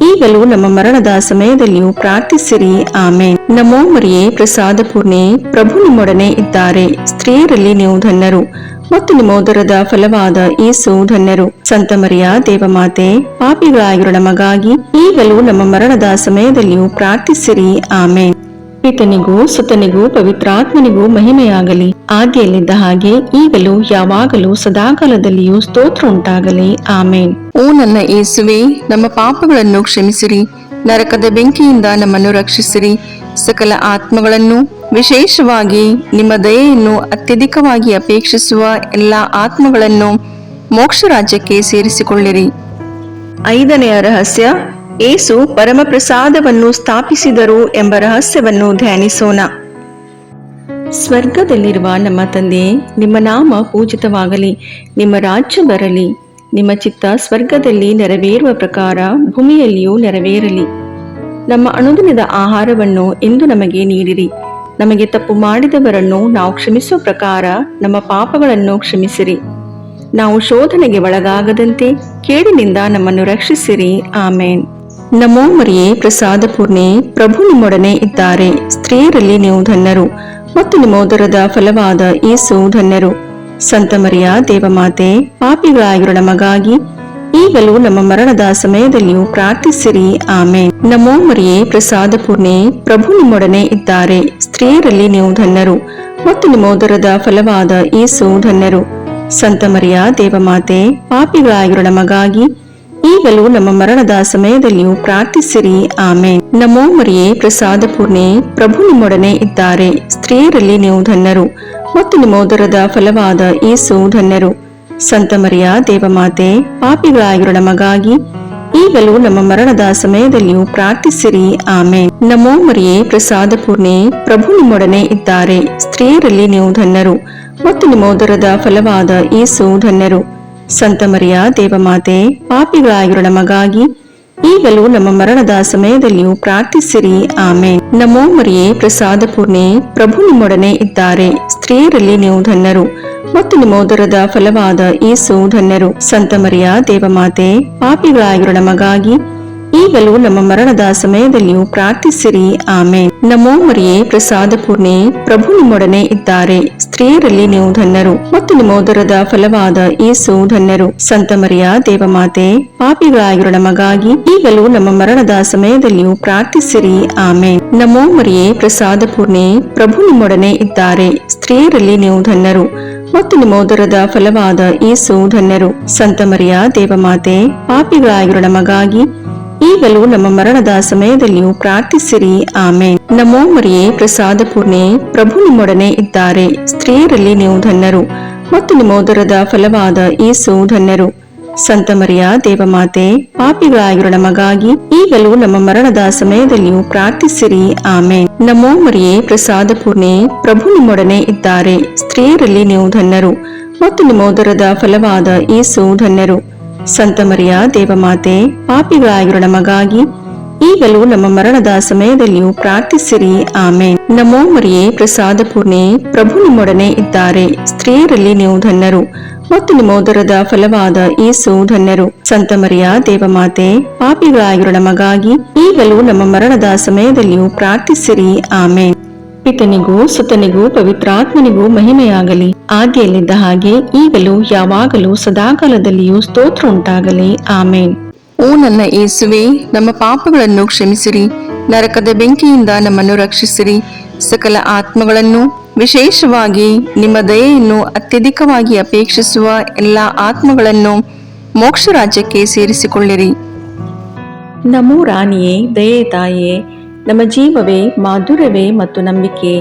ಈಗಲೂ ನಮ್ಮ ಮರಣದ ಸಮಯದಲ್ಲಿಯೂ ಪ್ರಾರ್ಥಿಸಿರಿ. ಆಮೇನ್. ನಮೋ ಮರಿಯೇ, ಪ್ರಸಾದ ಪೂರ್ಣೆ, ಪ್ರಭು ನಿಮ್ಮೊಡನೆ ಇದ್ದಾರೆ. ಸ್ತ್ರೀಯರಲ್ಲಿ ನೀವು ಧನ್ಯರು ಮತ್ತು ನಿಮ್ಮ ಉದರದ ಫಲವಾದ ಯೇಸು ಧನ್ಯರು. ಸಂತ ಮರಿಯ ದೇವಮಾತೆ, ಪಾಪಿಗಳಾಗಿರೋ ನಮಗಾಗಿ ಈಗಲೂ ನಮ್ಮ ಮರಣದ ಸಮಯದಲ್ಲಿಯೂ ಪ್ರಾರ್ಥಿಸಿರಿ. ಆಮೇನ್. ಪಿತನಿಗೂ ಸುತನಿಗೂ ಪವಿತ್ರಾತ್ಮನಿಗೂ ಮಹಿಮೆಯಾಗಲಿ, ಆದಿಯಲ್ಲಿದ್ದ ಹಾಗೆ ಈಗಲೂ ಯಾವಾಗಲೂ ಸದಾಕಾಲದಲ್ಲಿಯೂ ಸ್ತೋತ್ರ ಉಂಟಾಗಲಿ. ಆಮೇನ್. ಓ ನನ್ನ ಯೇಸುವೆ, ನಮ್ಮ ಪಾಪಗಳನ್ನು ಕ್ಷಮಿಸಿರಿ, ನರಕದ ಬೆಂಕಿಯಿಂದ ನಮ್ಮನ್ನು ರಕ್ಷಿಸಿರಿ, ಸಕಲ ಆತ್ಮಗಳನ್ನು, ವಿಶೇಷವಾಗಿ ನಿಮ್ಮ ದಯೆಯನ್ನು ಅತ್ಯಧಿಕವಾಗಿ ಅಪೇಕ್ಷಿಸುವ ಎಲ್ಲ ಆತ್ಮಗಳನ್ನು ಮೋಕ್ಷ ರಾಜ್ಯಕ್ಕೆ ಸೇರಿಸಿಕೊಳ್ಳಿರಿ. 5ನೆಯ ರಹಸ್ಯ, ಯೇಸು ಪರಮಪ್ರಸಾದವನ್ನು ಸ್ಥಾಪಿಸಿದರು ಎಂಬ ರಹಸ್ಯವನ್ನು ಧ್ಯಾನಿಸೋಣ. ಸ್ವರ್ಗದಲ್ಲಿರುವ ನಮ್ಮ ತಂದೆ, ನಿಮ್ಮ ನಾಮ ಪೂಜಿತವಾಗಲಿ, ನಿಮ್ಮ ರಾಜ್ಯ ಬರಲಿ, ನಿಮ್ಮ ಚಿತ್ತ ಸ್ವರ್ಗದಲ್ಲಿ ನೆರವೇರುವ ಪ್ರಕಾರ ಭೂಮಿಯಲ್ಲಿಯೂ ನೆರವೇರಲಿ. ನಮ್ಮ ಅನುದಿನದ ಆಹಾರವನ್ನು ಇಂದು ನಮಗೆ ನೀಡಿರಿ. ನಮಗೆ ತಪ್ಪು ಮಾಡಿದವರನ್ನು ನಾವು ಕ್ಷಮಿಸುವ ಪ್ರಕಾರ ನಮ್ಮ ಪಾಪಗಳನ್ನು ಕ್ಷಮಿಸಿರಿ. ನಾವು ಶೋಧನೆಗೆ ಒಳಗಾಗದಂತೆ ಕೇಡಿನಿಂದ ನಮ್ಮನ್ನು ರಕ್ಷಿಸಿರಿ. ಆಮೇನ್. ನಮೋ ಮರಿಯೇ, ಪ್ರಸಾದ ಪೂರ್ಣೆ, ಪ್ರಭು ನಿಮ್ಮೊಡನೆ ಇದ್ದಾರೆ. ಸ್ತ್ರೀಯರಲ್ಲಿ ನೀವು ಧನ್ಯರು ಮತ್ತು ನಿಮ್ಮ ಉದರದ ಫಲವಾದ ಯೇಸು ಧನ್ಯರು. ಸಂತ ಮರಿಯ ದೇವಮಾತೆ, ಪಾಪಿಗಳಾಗಿರೋ ನಮಗಾಗಿ ಈಗಲೂ ನಮ್ಮ ಮರಣದ ಸಮಯದಲ್ಲಿಯೂ ಪ್ರಾರ್ಥಿಸಿರಿ. ಆಮೇನ್. ನಮೋ ಮರಿಯೇ, ಪ್ರಸಾದ ಪೂರ್ಣೆ, ಪ್ರಭು ನಿಮ್ಮೊಡನೆ ಇದ್ದಾರೆ. ಸ್ತ್ರೀಯರಲ್ಲಿ ನೀವು ಧನ್ಯರು ಮತ್ತು ನಿಮ್ಮ ಉದರದ ಫಲವಾದ ಯೇಸು ಧನ್ಯರು. ಸಂತ ಮರಿಯ ದೇವಮಾತೆ, ಪಾಪಿಗಳಾಗಿರೋ ನಮಗಾಗಿ ಈಗಲೂ ನಮ್ಮ ಮರಣದ ಸಮಯದಲ್ಲಿಯೂ ಪ್ರಾರ್ಥಿಸಿರಿ. ಆಮೇನ್. ನಮೋ ಮರಿಯೇ, ಪ್ರಸಾದ ಪೂರ್ಣೆ, ಪ್ರಭು ನಿಮ್ಮೊಡನೆ ಇದ್ದಾರೆ. ಸ್ತ್ರೀಯರಲ್ಲಿ ನೀವು ಧನ್ಯರು ಮತ್ತು ನಿಮ್ಮ ಉದರದ ಫಲವಾದ ಯೇಸು ಧನ್ಯರು. ಸಂತ ಮರಿಯ ದೇವಮಾತೆ, ಪಾಪಿಗಳಾಗಿರೋ ನಮಗಾಗಿ ಈಗಲೂ ನಮ್ಮ ಮರಣದ ಸಮಯದಲ್ಲಿಯೂ ಪ್ರಾರ್ಥಿಸಿರಿ. ಆಮೇನ್. ನಮೋ ಮರಿಯೇ, ಪ್ರಸಾದ ಪೂರ್ಣೆ, ಪ್ರಭು ನಿಮ್ಮೊಡನೆ ಇದ್ದಾರೆ. ಸ್ತ್ರೀಯರಲ್ಲಿ ನೀವು ಧನ್ಯರು ಮತ್ತು ನಿಮ್ಮ ಉದರದ ಫಲವಾದ ಯೇಸು ಧನ್ಯರು. ಸಂತ ಮರಿಯ ದೇವಮಾತೆ, ಪಾಪಿಗಳಾಗಿರೋ ನಮಗಾಗಿ ಈಗಲೂ ನಮ್ಮ ಮರಣದ ಸಮಯದಲ್ಲಿಯೂ ಪ್ರಾರ್ಥಿಸಿರಿ. ಆಮೇನ್. ನಮೋ ಮರಿಯೇ, ಪ್ರಸಾದ ಪೂರ್ಣೆ, ಪ್ರಭು ನಿಮ್ಮೊಡನೆ ಇದ್ದಾರೆ. ಸ್ತ್ರೀಯರಲ್ಲಿ ನೀವು ಧನ್ಯರು ಮತ್ತು ನಿಮ್ಮ ಉದರದ ಫಲವಾದ ಯೇಸು ಧನ್ಯರು. ಸಂತ ಮರಿಯ ದೇವಮಾತೆ, ಪಾಪಿಗಳಾಗಿರೋ ನಮಗಾಗಿ ಈಗಲೂ ನಮ್ಮ ಮರಣದ ಸಮಯದಲ್ಲಿಯೂ ಪ್ರಾರ್ಥಿಸಿರಿ. ಆಮೇನ್. ನಮೋ ಮರಿಯೇ, ಪ್ರಸಾದ ಪೂರ್ಣೆ, ಪ್ರಭು ನಿಮ್ಮೊಡನೆ ಇದ್ದಾರೆ. ಸ್ತ್ರೀಯರಲ್ಲಿ ನೀವು ಧನ್ಯರು ಮತ್ತು ನಿಮ್ಮ ಉದರದ ಫಲವಾದ ಯೇಸು ಧನ್ಯರು. ಸಂತ ಮರಿಯ ದೇವಮಾತೆ, ಪಾಪಿಗಳಾಗಿರೋ ನಮಗಾಗಿ ಈಗಲೂ ನಮ್ಮ ಮರಣದ ಸಮಯದಲ್ಲಿಯೂ ಪ್ರಾರ್ಥಿಸಿರಿ. ಆಮೇನ್. ನಮೋ ಮರಿಯೇ, ಪ್ರಸಾದ ಪೂರ್ಣೆ, ಪ್ರಭು ನಿಮ್ಮೊಡನೆ ಇದ್ದಾರೆ. ಸ್ತ್ರೀಯರಲ್ಲಿ ನೀವು ಧನ್ಯರು ಮತ್ತು ನಿಮ್ಮ ಉದರದ ಫಲವಾದ ಯೇಸು ಧನ್ಯರು. ಸಂತ ಮರಿಯ ದೇವಮಾತೆ, ಪಾಪಿಗಳಾಗಿರೋ ನಮಗಾಗಿ ಈಗಲೂ ನಮ್ಮ ಮರಣದ ಸಮಯದಲ್ಲಿಯೂ ಪ್ರಾರ್ಥಿಸಿರಿ. ಆಮೇನ್. ನಮೋ ಮರಿಯೇ, ಪ್ರಸಾದ ಪೂರ್ಣೆ, ಪ್ರಭು ನಿಮ್ಮೊಡನೆ ಇದ್ದಾರೆ. ಸ್ತ್ರೀಯರಲ್ಲಿ ನೀವು ಧನ್ಯರು ಮತ್ತು ನಿಮ್ಮ ಉದರದ ಫಲವಾದ ಯೇಸು ಧನ್ಯರು. ಸಂತ ಮರಿಯ ದೇವಮಾತೆ, ಪಾಪಿಗಳಾಗಿರೋ ನಮಗಾಗಿ ಈಗಲೂ ನಮ್ಮ ಮರಣದ ಸಮಯದಲ್ಲಿಯೂ ಪ್ರಾರ್ಥಿಸಿರಿ. ಆಮೇನ್. ನಮೋ ಮರಿಯೇ, ಪ್ರಸಾದ ಪೂರ್ಣೆ, ಪ್ರಭು ನಿಮ್ಮೊಡನೆ ಇದ್ದಾರೆ. ಸ್ತ್ರೀಯರಲ್ಲಿ ನೀವು ಧನ್ಯರು ಮತ್ತು ನಿಮ್ಮ ಉದರದ ಫಲವಾದ ಯೇಸು ಧನ್ಯರು. ಸಂತ ಮರಿಯ ದೇವಮಾತೆ, ಪಾಪಿಗಳಾಗಿರೋ ನಮಗಾಗಿ ಈಗಲೂ ನಮ್ಮ ಮರಣದ ಸಮಯದಲ್ಲಿಯೂ ಪ್ರಾರ್ಥಿಸಿರಿ. ಆಮೇನ್. ನಮೋ ಮರಿಯೇ, ಪ್ರಸಾದ ಪೂರ್ಣೆ, ಪ್ರಭು ನಿಮ್ಮೊಡನೆ ಇದ್ದಾರೆ. ಸ್ತ್ರೀಯರಲ್ಲಿ ನೀವು ಧನ್ಯರು ಮತ್ತು ನಿಮ್ಮ ಉದರದ ಫಲವಾದ ಯೇಸು ಧನ್ಯರು. ಸಂತ ಮರಿಯ ದೇವಮಾತೆ, ಪಾಪಿಗಳಾಗಿರೋ ನಮಗಾಗಿ ಈಗಲೂ ನಮ್ಮ ಮರಣದ ಸಮಯದಲ್ಲಿಯೂ ಪ್ರಾರ್ಥಿಸಿರಿ. ಆಮೇನ್. ಪಿತನಿಗೂ ಸುತನಿಗೂ ಪವಿತ್ರಾತ್ಮನಿಗೂ ಮಹಿಮೆಯಾಗಲಿ, ಆದಿಯಲ್ಲಿದ್ದ ಹಾಗೆ ಈಗಲೂ ಯಾವಾಗಲೂ ಸದಾಕಾಲದಲ್ಲಿಯೂ ಸ್ತೋತ್ರ ಉಂಟಾಗಲಿ. ಆಮೇನ್. ಓ ನನ್ನ ಯೇಸುವೆ, ನಮ್ಮ ಪಾಪಗಳನ್ನು ಕ್ಷಮಿಸಿರಿ, ನರಕದ ಬೆಂಕಿಯಿಂದ ನಮ್ಮನ್ನು ರಕ್ಷಿಸಿರಿ, ಸಕಲ ಆತ್ಮಗಳನ್ನು, ವಿಶೇಷವಾಗಿ ನಿಮ್ಮ ದಯೆಯನ್ನು ಅತ್ಯಧಿಕವಾಗಿ ಅಪೇಕ್ಷಿಸುವ ಎಲ್ಲ ಆತ್ಮಗಳನ್ನು ಮೋಕ್ಷ ರಾಜ್ಯಕ್ಕೆ ಸೇರಿಸಿಕೊಳ್ಳಿರಿ. ನಮೋ ರಾಣಿಯೇ, ದಯೆ ತಾಯಿಯೇ, ನಮ್ಮ ಜೀವವೇ, ಮಾಧುರ್ಯವೇ ಮತ್ತು ನಂಬಿಕೆ,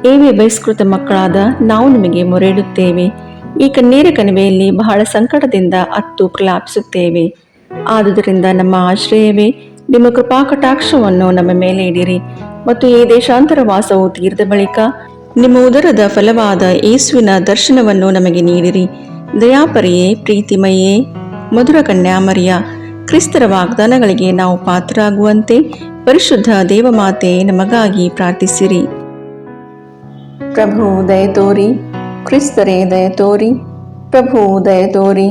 ಏವೇ ಬಹಿಷ್ಕೃತ ಮಕ್ಕಳಾದ ನಾವು ನಿಮಗೆ ಮೊರೆಯಿಡುತ್ತೇವೆ. ಈ ಕಣ್ಣೀರ ಕಣಿವೆಯಲ್ಲಿ ಬಹಳ ಸಂಕಟದಿಂದ ಅತ್ತು ಪ್ರಲಾಪಿಸುತ್ತೇವೆ. ಆದುದರಿಂದ ನಮ್ಮ ಆಶ್ರಯವೇ, ನಿಮ್ಮ ಕೃಪಾ ಕಟಾಕ್ಷವನ್ನು ನಮ್ಮ ಮೇಲೆ ಇಡಿರಿ ಮತ್ತು ಈ ದೇಶಾಂತರ ವಾಸವು ತೀರಿದ ಬಳಿಕ ನಿಮ್ಮ ಉದರದ ಫಲವಾದ ಯೇಸುವಿನ ದರ್ಶನವನ್ನು ನಮಗೆ ನೀಡಿರಿ. ದಯಾಪರಿಯೇ, ಪ್ರೀತಿಮಯೇ, ಮಧುರ ಕನ್ಯಾಮರಿಯ, ಕ್ರಿಸ್ತರ ವಾಗ್ದಾನಗಳಿಗೆ ನಾವು ಪಾತ್ರರಾಗುವಂತೆ ಪರಿಶುದ್ಧ ದೇವಮಾತೆ ನಮಗಾಗಿ ಪ್ರಾರ್ಥಿಸಿರಿ. ಪ್ರಭು ದಯತೋರಿ, ಕ್ರಿಸ್ತರೇ ದಯತೋರಿ, ಪ್ರಭು ದಯತೋರಿ,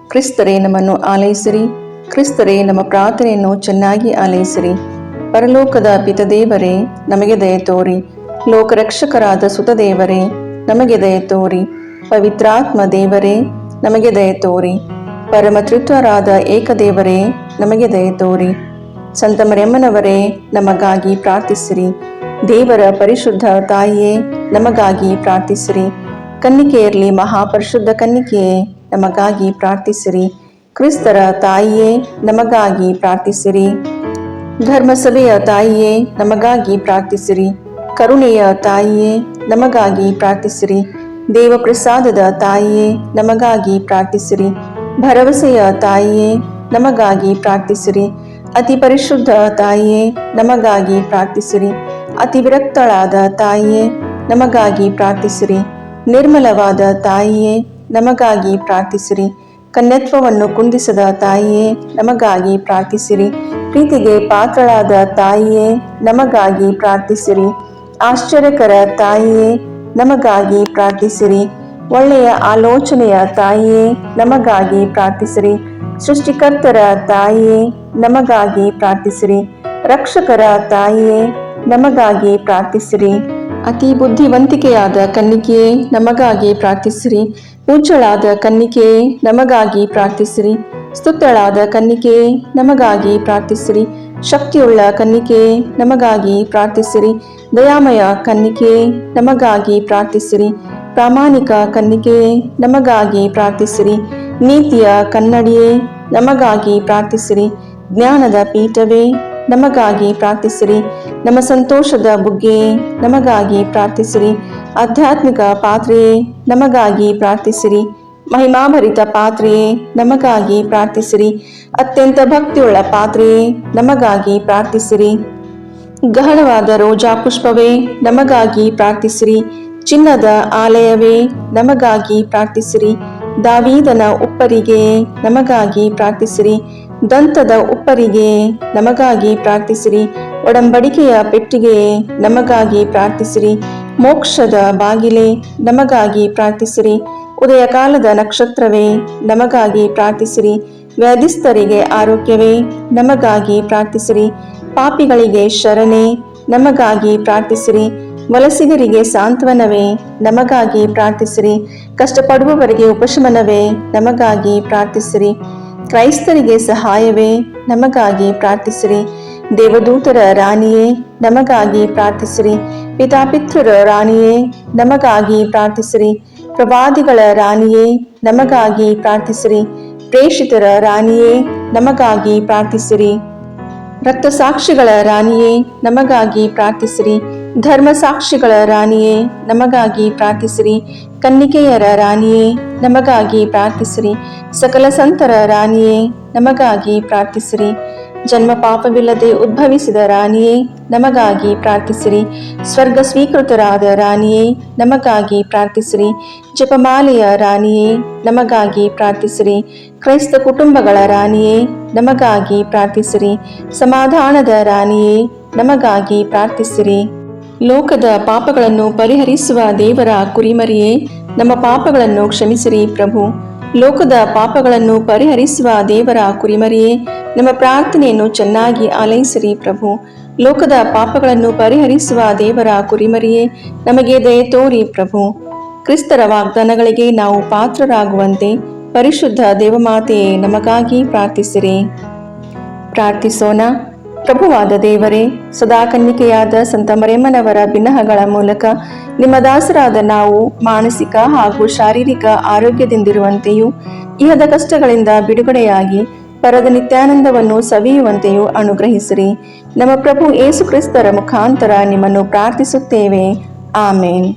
ಕ್ರಿಸ್ತರೇ ನಮ್ಮನ್ನು ಆಲೈಸಿರಿ, ಕ್ರಿಸ್ತರೇ ನಮ್ಮ ಪ್ರಾರ್ಥನೆಯನ್ನು ಚೆನ್ನಾಗಿ ಆಲೈಸಿರಿ. ಪರಲೋಕದ ಪಿತದೇವರೇ, ನಮಗೆ ದಯತೋರಿ. ಲೋಕರಕ್ಷಕರಾದ ಸುತದೇವರೇ, ನಮಗೆ ದಯತೋರಿ. ಪವಿತ್ರಾತ್ಮ ದೇವರೇ, ನಮಗೆ ದಯತೋರಿ. ಪರಮತ್ರಿತ್ವರಾದ ಏಕದೇವರೇ, ನಮಗೆ ದಯತೋರಿ. ಸಂತ ಮರಿಯಮ್ಮನವರೇ, ನಮಗಾಗಿ ಪ್ರಾರ್ಥಿಸಿರಿ. ದೇವರ ಪರಿಶುದ್ಧ ತಾಯಿಯೇ, ನಮಗಾಗಿ ಪ್ರಾರ್ಥಿಸಿರಿ. ಕನ್ನಿಕೆಯರಲ್ಲಿ ಮಹಾಪರಿಶುದ್ಧ ಕನ್ನಿಕೆಯೇ, ನಮಗಾಗಿ ಪ್ರಾರ್ಥಿಸಿರಿ. ಕ್ರಿಸ್ತರ ತಾಯಿಯೇ, ನಮಗಾಗಿ ಪ್ರಾರ್ಥಿಸಿರಿ. ಧರ್ಮಸಭೆಯ ತಾಯಿಯೇ, ನಮಗಾಗಿ ಪ್ರಾರ್ಥಿಸಿರಿ. ಕರುಣೆಯ ತಾಯಿಯೇ, ನಮಗಾಗಿ ಪ್ರಾರ್ಥಿಸಿರಿ. ದೇವಪ್ರಸಾದದ ತಾಯಿಯೇ, ನಮಗಾಗಿ ಪ್ರಾರ್ಥಿಸಿರಿ. ಭರವಸೆಯ ತಾಯಿಯೇ, ನಮಗಾಗಿ ಪ್ರಾರ್ಥಿಸಿರಿ. ಅತಿ ಪರಿಶುದ್ಧ ತಾಯಿಯೇ, ನಮಗಾಗಿ ಪ್ರಾರ್ಥಿಸಿರಿ. ಅತಿ ವಿರಕ್ತಳಾದ ತಾಯಿಯೇ, ನಮಗಾಗಿ ಪ್ರಾರ್ಥಿಸಿರಿ. ನಿರ್ಮಲವಾದ ತಾಯಿಯೇ, ನಮಗಾಗಿ ಪ್ರಾರ್ಥಿಸಿರಿ. ಕನ್ಯತ್ವವನ್ನು ಕುಂದಿಸದ ತಾಯಿಯೇ, ನಮಗಾಗಿ ಪ್ರಾರ್ಥಿಸಿರಿ. ಪ್ರೀತಿಗೆ ಪಾತ್ರಳಾದ ತಾಯಿಯೇ, ನಮಗಾಗಿ ಪ್ರಾರ್ಥಿಸಿರಿ. ಆಶ್ಚರ್ಯಕರ ತಾಯಿಯೇ, ನಮಗಾಗಿ ಪ್ರಾರ್ಥಿಸಿರಿ. ಒಳ್ಳೆಯ ಆಲೋಚನೆಯ ತಾಯಿಯೇ, ನಮಗಾಗಿ ಪ್ರಾರ್ಥಿಸಿರಿ. ಸೃಷ್ಟಿಕರ್ತರ ತಾಯಿಯೇ, ನಮಗಾಗಿ ಪ್ರಾರ್ಥಿಸಿರಿ. ರಕ್ಷಕರ ತಾಯಿಯೇ, ನಮಗಾಗಿ ಪ್ರಾರ್ಥಿಸಿರಿ. ಅತಿ ಬುದ್ಧಿವಂತಿಕೆಯಾದ ಕನ್ನಿಕೆಯೇ, ನಮಗಾಗಿ ಪ್ರಾರ್ಥಿಸಿರಿ. ಪೂಜ್ಯಳಾದ ಕನ್ನಿಕೆಯೇ, ನಮಗಾಗಿ ಪ್ರಾರ್ಥಿಸಿರಿ. ಸ್ತುತ್ಯಳಾದ ಕನ್ನಿಕೆಯೇ, ನಮಗಾಗಿ ಪ್ರಾರ್ಥಿಸಿರಿ. ಶಕ್ತಿಯುಳ್ಳ ಕನ್ನಿಕೆಯೇ, ನಮಗಾಗಿ ಪ್ರಾರ್ಥಿಸಿರಿ. ದಯಾಮಯ ಕನ್ನಿಕೆಯೇ, ನಮಗಾಗಿ ಪ್ರಾರ್ಥಿಸಿರಿ. ಪ್ರಾಮಾಣಿಕ ಕನ್ನಿಕೆಯೇ, ನಮಗಾಗಿ ಪ್ರಾರ್ಥಿಸಿರಿ. ನೀತಿಯ ಕನ್ನಡಿಯೇ, ನಮಗಾಗಿ ಪ್ರಾರ್ಥಿಸಿರಿ. ಜ್ಞಾನದ ಪೀಠವೇ, ನಮಗಾಗಿ ಪ್ರಾರ್ಥಿಸಿರಿ. ನಮ್ಮ ಸಂತೋಷದ ಬುಗ್ಗೆಯೇ, ನಮಗಾಗಿ ಪ್ರಾರ್ಥಿಸಿರಿ. ಆಧ್ಯಾತ್ಮಿಕ ಪಾತ್ರೆಯೇ, ನಮಗಾಗಿ ಪ್ರಾರ್ಥಿಸಿರಿ. ಮಹಿಮಾಭರಿತ ಪಾತ್ರೆಯೇ, ನಮಗಾಗಿ ಪ್ರಾರ್ಥಿಸಿರಿ. ಅತ್ಯಂತ ಭಕ್ತಿಯುಳ್ಳ ಪಾತ್ರೆಯೇ, ನಮಗಾಗಿ ಪ್ರಾರ್ಥಿಸಿರಿ. ಗಹನವಾದ ರೋಜಾ ಪುಷ್ಪವೇ, ನಮಗಾಗಿ ಪ್ರಾರ್ಥಿಸಿರಿ. ಚಿನ್ನದ ಆಲಯವೇ, ನಮಗಾಗಿ ಪ್ರಾರ್ಥಿಸಿರಿ. ದಾವೀದನ ಉಪ್ಪರಿಗೆಯೇ, ನಮಗಾಗಿ ಪ್ರಾರ್ಥಿಸಿರಿ. ದಂತದ ಉಪ್ಪರಿಗೆಯೇ, ನಮಗಾಗಿ ಪ್ರಾರ್ಥಿಸಿರಿ. ಒಡಂಬಡಿಕೆಯ ಪೆಟ್ಟಿಗೆಯೇ, ನಮಗಾಗಿ ಪ್ರಾರ್ಥಿಸಿರಿ. ಮೋಕ್ಷದ ಬಾಗಿಲೇ, ನಮಗಾಗಿ ಪ್ರಾರ್ಥಿಸಿರಿ. ಉದಯ ಕಾಲದ ನಕ್ಷತ್ರವೇ, ನಮಗಾಗಿ ಪ್ರಾರ್ಥಿಸಿರಿ. ವ್ಯಾಧಿಸ್ಥರಿಗೆ ಆರೋಗ್ಯವೇ, ನಮಗಾಗಿ ಪ್ರಾರ್ಥಿಸಿರಿ. ಪಾಪಿಗಳಿಗೆ ಶರಣೆ, ನಮಗಾಗಿ ಪ್ರಾರ್ಥಿಸಿರಿ. ವಲಸಿಗರಿಗೆ ಸಾಂತ್ವನವೇ, ನಮಗಾಗಿ ಪ್ರಾರ್ಥಿಸಿರಿ. ಕಷ್ಟಪಡುವವರಿಗೆ ಉಪಶಮನವೇ, ನಮಗಾಗಿ ಪ್ರಾರ್ಥಿಸಿರಿ. ಕ್ರೈಸ್ತರಿಗೆ ಸಹಾಯವೇ, ನಮಗಾಗಿ ಪ್ರಾರ್ಥಿಸಿರಿ. ದೇವದೂತರ ರಾಣಿಯೇ, ನಮಗಾಗಿ ಪ್ರಾರ್ಥಿಸಿರಿ. ಪಿತಾಪಿತೃರ ರಾಣಿಯೇ, ನಮಗಾಗಿ ಪ್ರಾರ್ಥಿಸಿರಿ. ಪ್ರವಾದಿಗಳ ರಾಣಿಯೇ, ನಮಗಾಗಿ ಪ್ರಾರ್ಥಿಸಿರಿ. ಪ್ರೇಷಿತರ ರಾಣಿಯೇ, ನಮಗಾಗಿ ಪ್ರಾರ್ಥಿಸಿರಿ. ರಕ್ತಸಾಕ್ಷಿಗಳ ರಾಣಿಯೇ, ನಮಗಾಗಿ ಪ್ರಾರ್ಥಿಸಿರಿ. ಧರ್ಮಸಾಕ್ಷಿಗಳ ರಾಣಿಯೇ, ನಮಗಾಗಿ ಪ್ರಾರ್ಥಿಸಿರಿ. ಕನ್ನಿಕೆಯರ ರಾಣಿಯೇ, ನಮಗಾಗಿ ಪ್ರಾರ್ಥಿಸಿರಿ. ಸಕಲ ಸಂತರ ರಾಣಿಯೇ, ನಮಗಾಗಿ ಪ್ರಾರ್ಥಿಸಿರಿ. ಜನ್ಮ ಪಾಪವಿಲ್ಲದೆ ಉದ್ಭವಿಸಿದ ರಾಣಿಯೇ, ನಮಗಾಗಿ ಪ್ರಾರ್ಥಿಸಿರಿ. ಸ್ವರ್ಗ ಸ್ವೀಕೃತರಾದ ರಾಣಿಯೇ, ನಮಗಾಗಿ ಪ್ರಾರ್ಥಿಸಿರಿ. ಜಪಮಾಲೆಯ ರಾಣಿಯೇ, ನಮಗಾಗಿ ಪ್ರಾರ್ಥಿಸಿರಿ. ಕ್ರೈಸ್ತ ಕುಟುಂಬಗಳ ರಾಣಿಯೇ, ನಮಗಾಗಿ ಪ್ರಾರ್ಥಿಸಿರಿ. ಸಮಾಧಾನದ ರಾಣಿಯೇ, ನಮಗಾಗಿ ಪ್ರಾರ್ಥಿಸಿರಿ. ಲೋಕದ ಪಾಪಗಳನ್ನು ಪರಿಹರಿಸುವ ದೇವರ ಕುರಿಮರಿಯೇ, ನಮ್ಮ ಪಾಪಗಳನ್ನು ಕ್ಷಮಿಸಿರಿ ಪ್ರಭು. ಲೋಕದ ಪಾಪಗಳನ್ನು ಪರಿಹರಿಸುವ ದೇವರ ಕುರಿಮರಿಯೇ, ನಮ್ಮ ಪ್ರಾರ್ಥನೆಯನ್ನು ಚೆನ್ನಾಗಿ ಆಲೈಸಿರಿ ಪ್ರಭು. ಲೋಕದ ಪಾಪಗಳನ್ನು ಪರಿಹರಿಸುವ ದೇವರ ಕುರಿಮರಿಯೇ, ನಮಗೆ ದಯೆ ತೋರಿ ಪ್ರಭು. ಕ್ರಿಸ್ತರ ವಾಗ್ದಾನಗಳಿಗೆ ನಾವು ಪಾತ್ರರಾಗುವಂತೆ ಪರಿಶುದ್ಧ ದೇವಮಾತೆಯೇ, ನಮಗಾಗಿ ಪ್ರಾರ್ಥಿಸಿರಿ. ಪ್ರಾರ್ಥಿಸೋಣ. ಪ್ರಭುವಾದ ದೇವರೇ, ಸದಾ ಕನ್ನಿಕೆಯಾದ ಸಂತ ಮರಿಯಮ್ಮನವರ ಬಿನ್ನಹಗಳ ಮೂಲಕ ನಿಮ್ಮ ದಾಸರಾದ ನಾವು ಮಾನಸಿಕ ಹಾಗೂ ಶಾರೀರಿಕ ಆರೋಗ್ಯದಿಂದಿರುವಂತೆಯೂ ಇಹದ ಕಷ್ಟಗಳಿಂದ ಬಿಡುಗಡೆಯಾಗಿ ಪರದ ನಿತ್ಯಾನಂದವನ್ನು ಸವಿಯುವಂತೆಯೂ ಅನುಗ್ರಹಿಸಿರಿ. ನಮ್ಮ ಪ್ರಭು ಯೇಸು ಕ್ರಿಸ್ತರ ಮುಖಾಂತರ ನಿಮ್ಮನ್ನು ಪ್ರಾರ್ಥಿಸುತ್ತೇವೆ. ಆಮೇನ್.